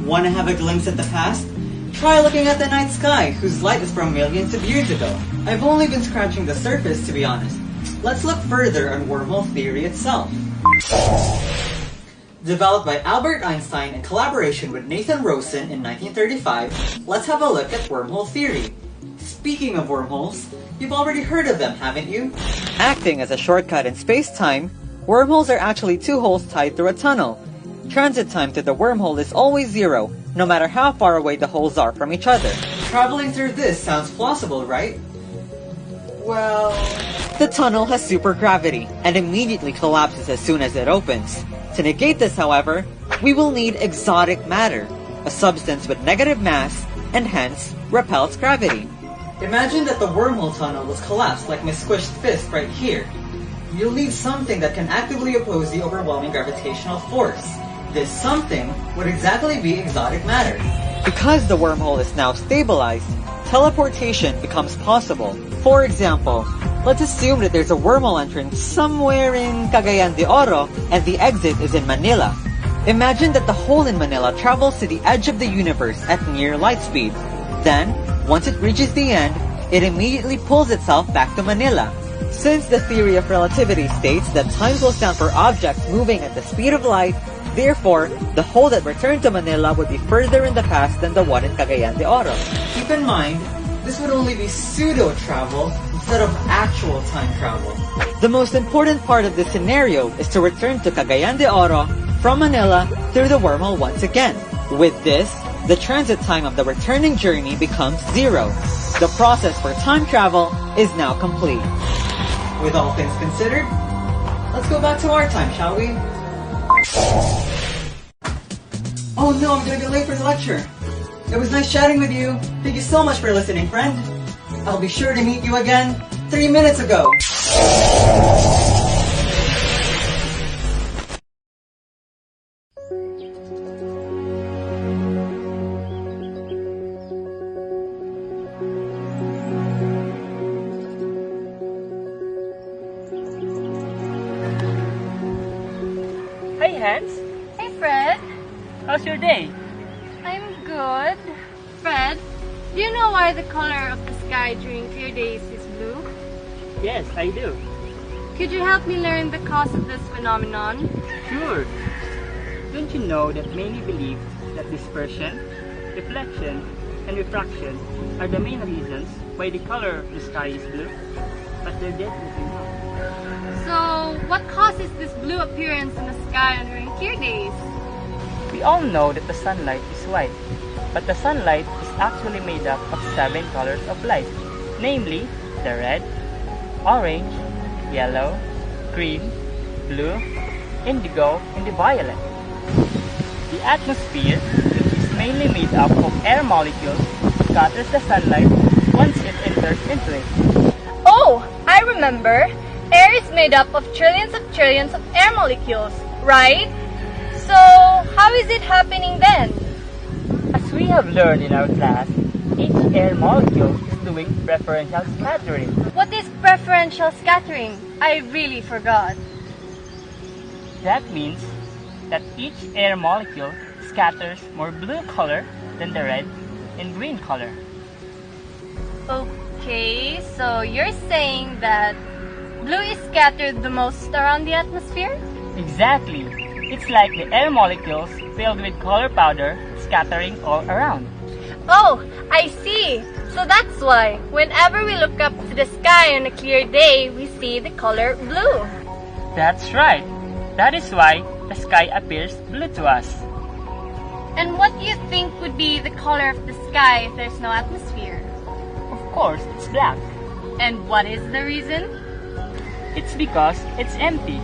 Speaker 2: Want to have a glimpse at the past? Try looking at the night sky, whose light is from millions of years ago. I've only been scratching the surface, to be honest. Let's look further on wormhole theory itself. Developed by Albert Einstein in collaboration with Nathan Rosen in 1935, let's have a look at wormhole theory. Speaking of wormholes, you've already heard of them, haven't you? Acting as a shortcut in space-time, wormholes are actually two holes tied through a tunnel. Transit time to the wormhole is always zero, no matter how far away the holes are from each other. Traveling through this sounds plausible, right? Well... The tunnel has supergravity and immediately collapses as soon as it opens. To negate this, however, we will need exotic matter, a substance with negative mass and hence repels gravity. Imagine that the wormhole tunnel was collapsed like my squished fist right here. You'll need something that can actively oppose the overwhelming gravitational force. This something would exactly be exotic matter. Because the wormhole is now stabilized, teleportation becomes possible. For example, let's assume that there's a wormhole entrance somewhere in Cagayan de Oro and the exit is in Manila. Imagine that the hole in Manila travels to the edge of the universe at near light speed. Then, once it reaches the end, it immediately pulls itself back to Manila. Since the theory of relativity states that time slows down for objects moving at the speed of light, therefore, the hole that returned to Manila would be further in the past than the one in Cagayan de Oro. Keep in mind, this would only be pseudo-travel instead of actual time travel. The most important part of this scenario is to return to Cagayan de Oro from Manila through the wormhole once again. With this, the transit time of the returning journey becomes zero. The process for time travel is now complete. With all things considered, let's go back to our time, shall we? Oh no, I'm gonna be late for the lecture. It was nice chatting with you. Thank you so much for listening, friend. I'll be sure to meet you again 3 minutes ago.
Speaker 16: Hey, Hans.
Speaker 22: Hey, Fred.
Speaker 16: How's your day?
Speaker 22: I'm good. Fred, do you know why the color of the sky during clear days is blue?
Speaker 16: Yes, I do.
Speaker 22: Could you help me learn the cause of this phenomenon?
Speaker 16: Sure. Don't you know that many believe that dispersion, reflection, and refraction are the main reasons why the color of the sky is blue? But they're definitely not.
Speaker 22: So, what causes this blue appearance in the sky during clear days?
Speaker 16: We all know that the sunlight is white, but the sunlight is actually made up of 7 colors of light, namely the red, orange, yellow, green, blue, indigo, and the violet. The atmosphere, which is mainly made up of air molecules, scatters the sunlight once it enters into it.
Speaker 22: Oh, I remember. Air is made up of trillions of air molecules, right? So, how is it happening then?
Speaker 16: As we have learned in our class, each air molecule is doing preferential scattering.
Speaker 22: What is preferential scattering? I really forgot.
Speaker 16: That means that each air molecule scatters more blue color than the red and green color.
Speaker 22: Okay, so you're saying that blue is scattered the most around the atmosphere?
Speaker 16: Exactly. It's like the air molecules filled with color powder scattering all around.
Speaker 22: Oh, I see. So that's why whenever we look up to the sky on a clear day, we see the color blue.
Speaker 16: That's right. That is why the sky appears blue to us.
Speaker 22: And what do you think would be the color of the sky if there's no atmosphere?
Speaker 16: Of course, it's black.
Speaker 22: And what is the reason?
Speaker 16: It's because it's empty.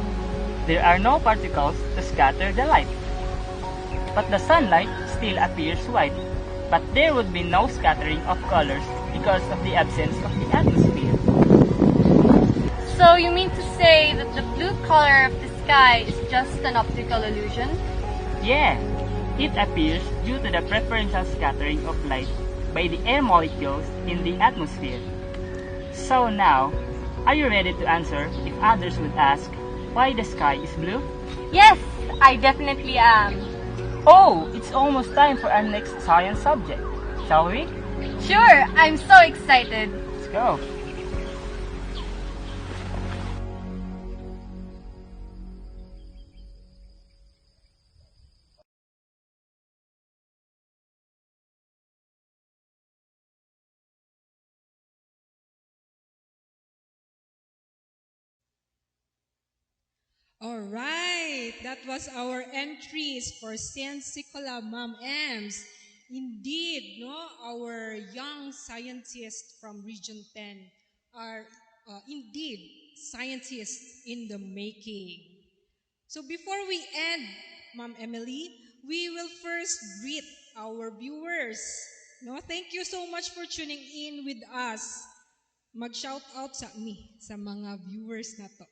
Speaker 16: There are no particles to scatter the light. But the sunlight still appears white. But there would be no scattering of colors because of the absence of the atmosphere.
Speaker 22: So you mean to say that the blue color of the sky is just an optical illusion?
Speaker 16: Yeah, it appears due to the preferential scattering of light by the air molecules in the atmosphere. So now, are you ready to answer if others would ask why the sky is blue?
Speaker 22: Yes, I definitely am.
Speaker 16: Oh, it's almost time for our next science subject. Shall we?
Speaker 22: Sure, I'm so excited.
Speaker 16: Let's go.
Speaker 5: Alright, that was our entries for SIYENSIKULA, Ma'am Ems. Indeed, no, our young scientists from Region 10 are indeed scientists in the making. So before we end, Ma'am Emily, we will first greet our viewers. No, thank you so much for tuning in with us. Mag-shout out sa mga viewers na to.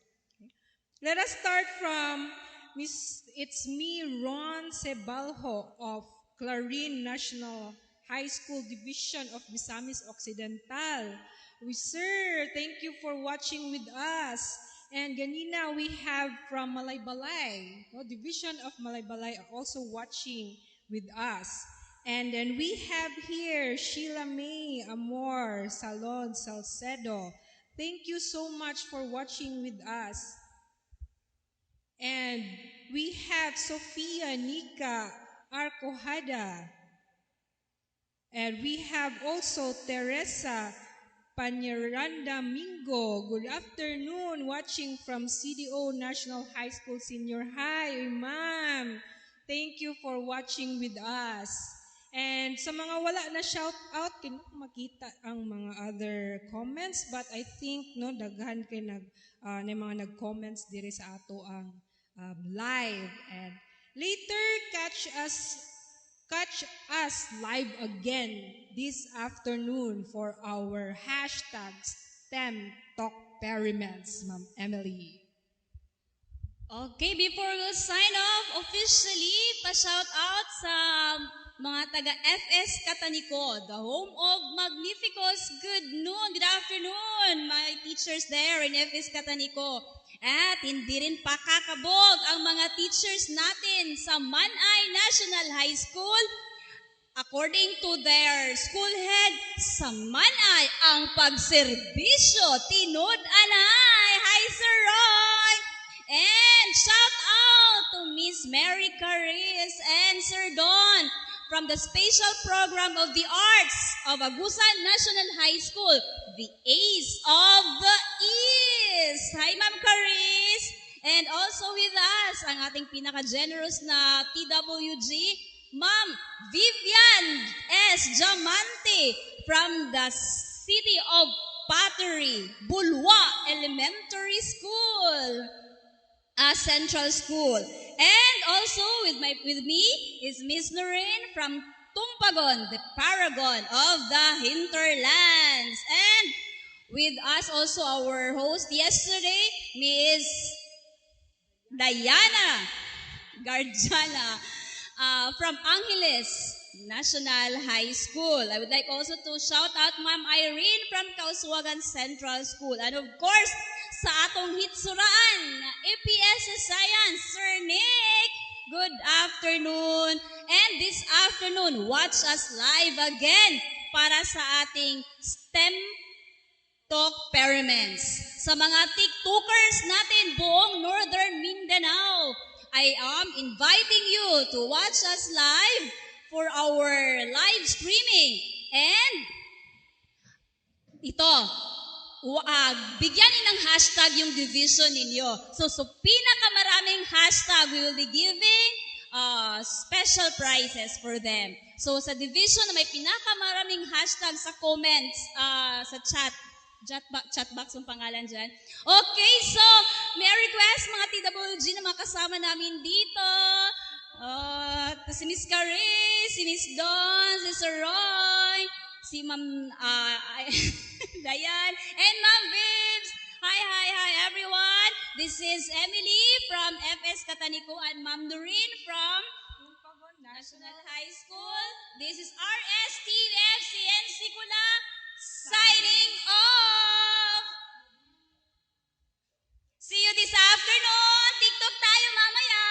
Speaker 5: Let us start from it's me, Ron Cebalho of Clarin National High School Division of Misamis Occidental. Sir, thank you for watching with us. And ganina we have from Malaybalay, Division of Malaybalay are also watching with us. And then we have here Sheila May Amor Salon Salcedo. Thank you so much for watching with us. And we have Sofia Nika Arcojada. And we have also Teresa Panyaranda Mingo. Good afternoon, watching from CDO National High School Senior High. Ma'am, thank you for watching with us. And sa mga wala na shout out, makita ang mga other comments, but I think no daghan kay na mga nag-comments dire sa ato ang live, and later catch us live again this afternoon for our hashtag STEM Talk Experiments, Ma'am Emily.
Speaker 1: Okay, before we sign off officially, pa-shout out sa mga taga-FS Cataniko, the home of Magnificos. Good afternoon, my teachers there in FS Cataniko. At hindi rin pakakabog ang mga teachers natin sa Manay National High School. According to their school head, sa Manay ang pagserbisyo, tinud anay. Hi, Sir Roy! And shout out to Miss Mary Caris and Sir Don from the Special Program of the Arts of Agusan National High School, the Ace of the East. Hi, Ma'am Caris! And also with us, ang ating pinaka-generous na TWG, Ma'am Vivian S. Diamante from the City of Pottery, Bulwa Elementary School, Central School. And also with me is Miss Noreen from Tumpagon, the paragon of the hinterlands. And with us also our host yesterday, Miss Diana Garjana from Angeles National High School. I would like also to shout out Ma'am Irene from Kauswagan Central School. And of course, sa atong hitsuraan, APS Science, Sir Nick, good afternoon. And this afternoon, watch us live again para sa ating STEM Talk Experiments. Sa mga TikTokers natin buong Northern Mindanao, I am inviting you to watch us live for our live streaming. And ito, bigyan ng hashtag yung division ninyo. So pinakamaraming hashtag, we will be giving special prizes for them. So sa division na may pinakamaraming hashtag sa comments, sa chat box ang pangalan dyan. Okay, so may request mga TWG na mga kasama namin dito. Si Miss Caris, si Miss Don, si Sir Roy, si Ma'am Dayan, and Ma'am Vibs. Hi everyone. This is Emily from FS Katanico and Ma'am Doreen from National High School. This is RSTF SIYENSIKULA signing off. See you this afternoon. TikTok tayo mamaya.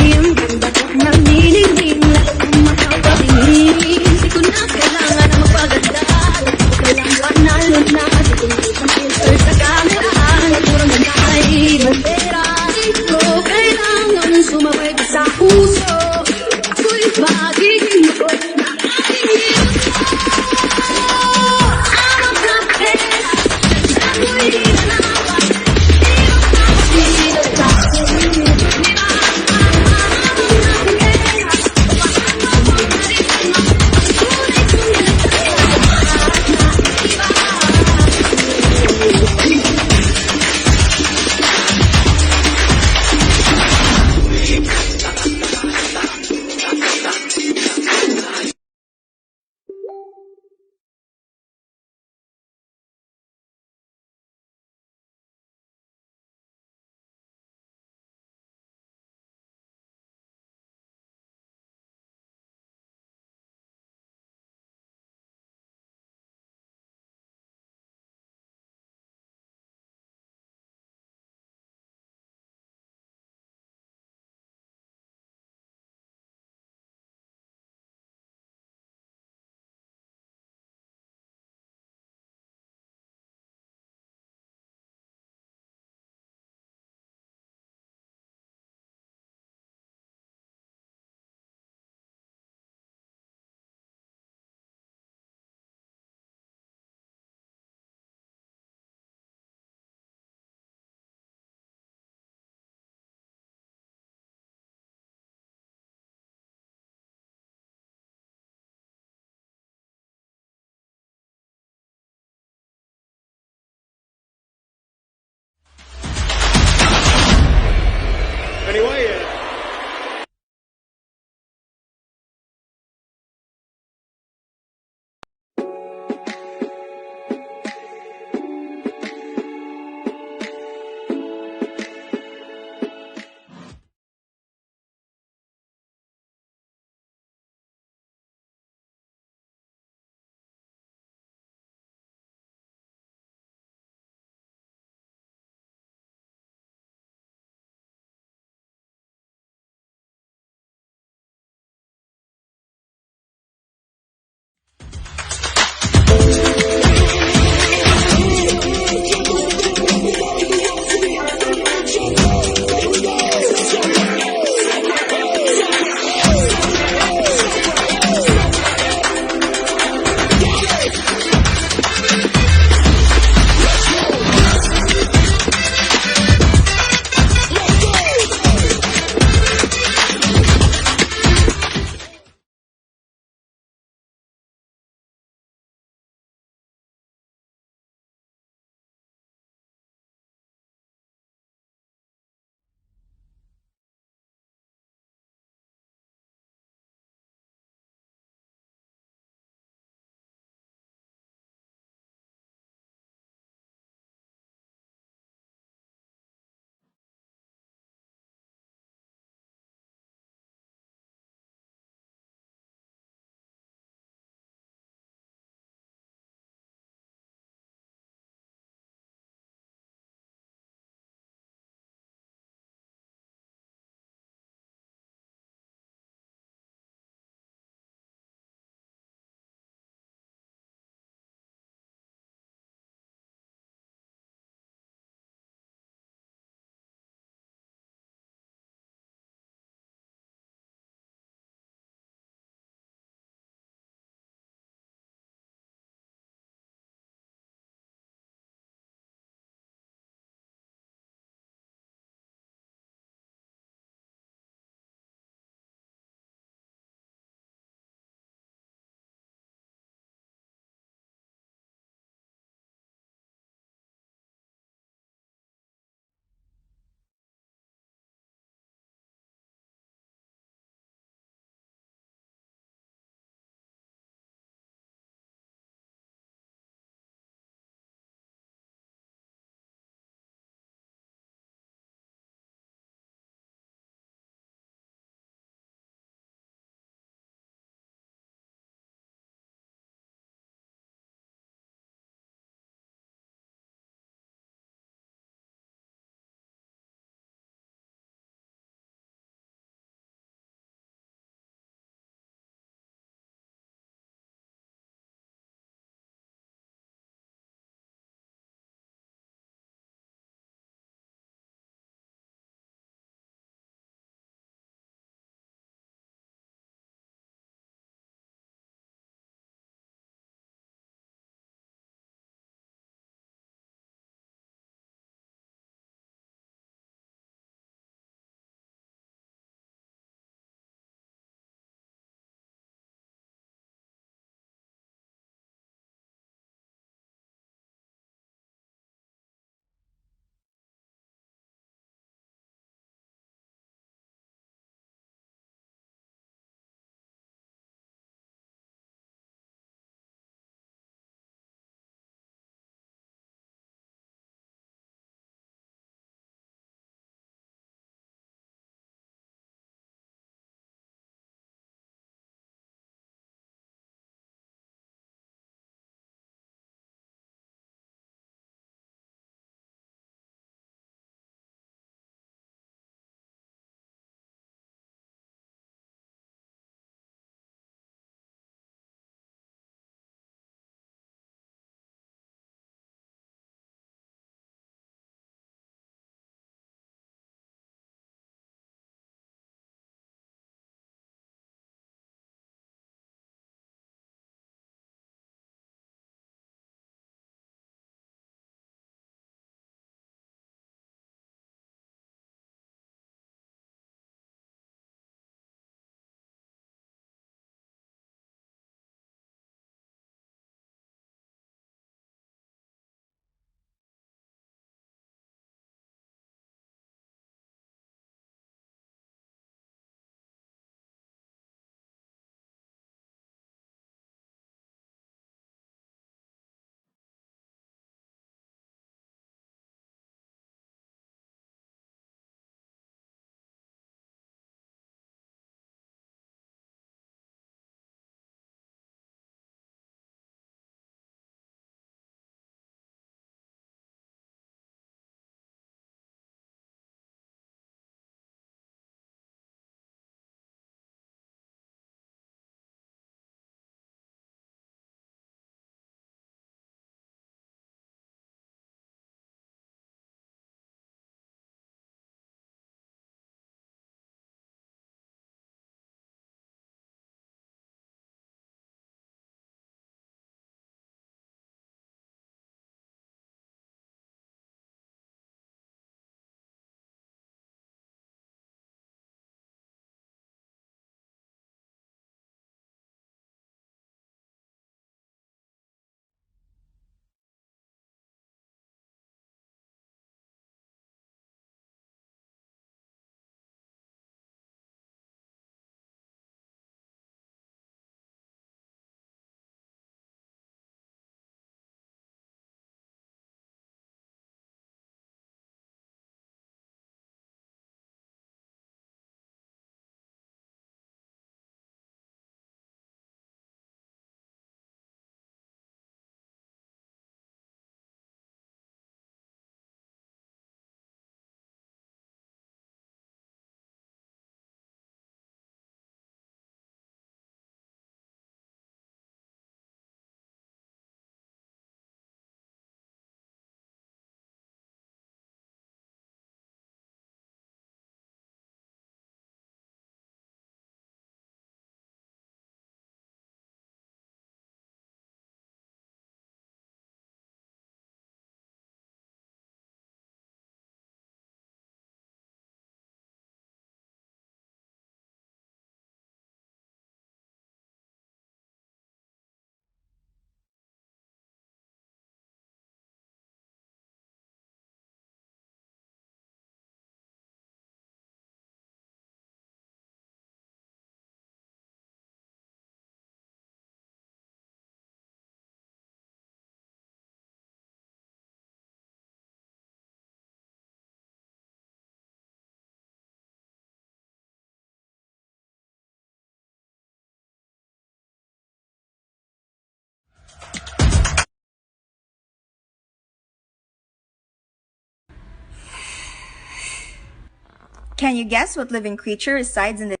Speaker 4: Can you guess what living creature resides in the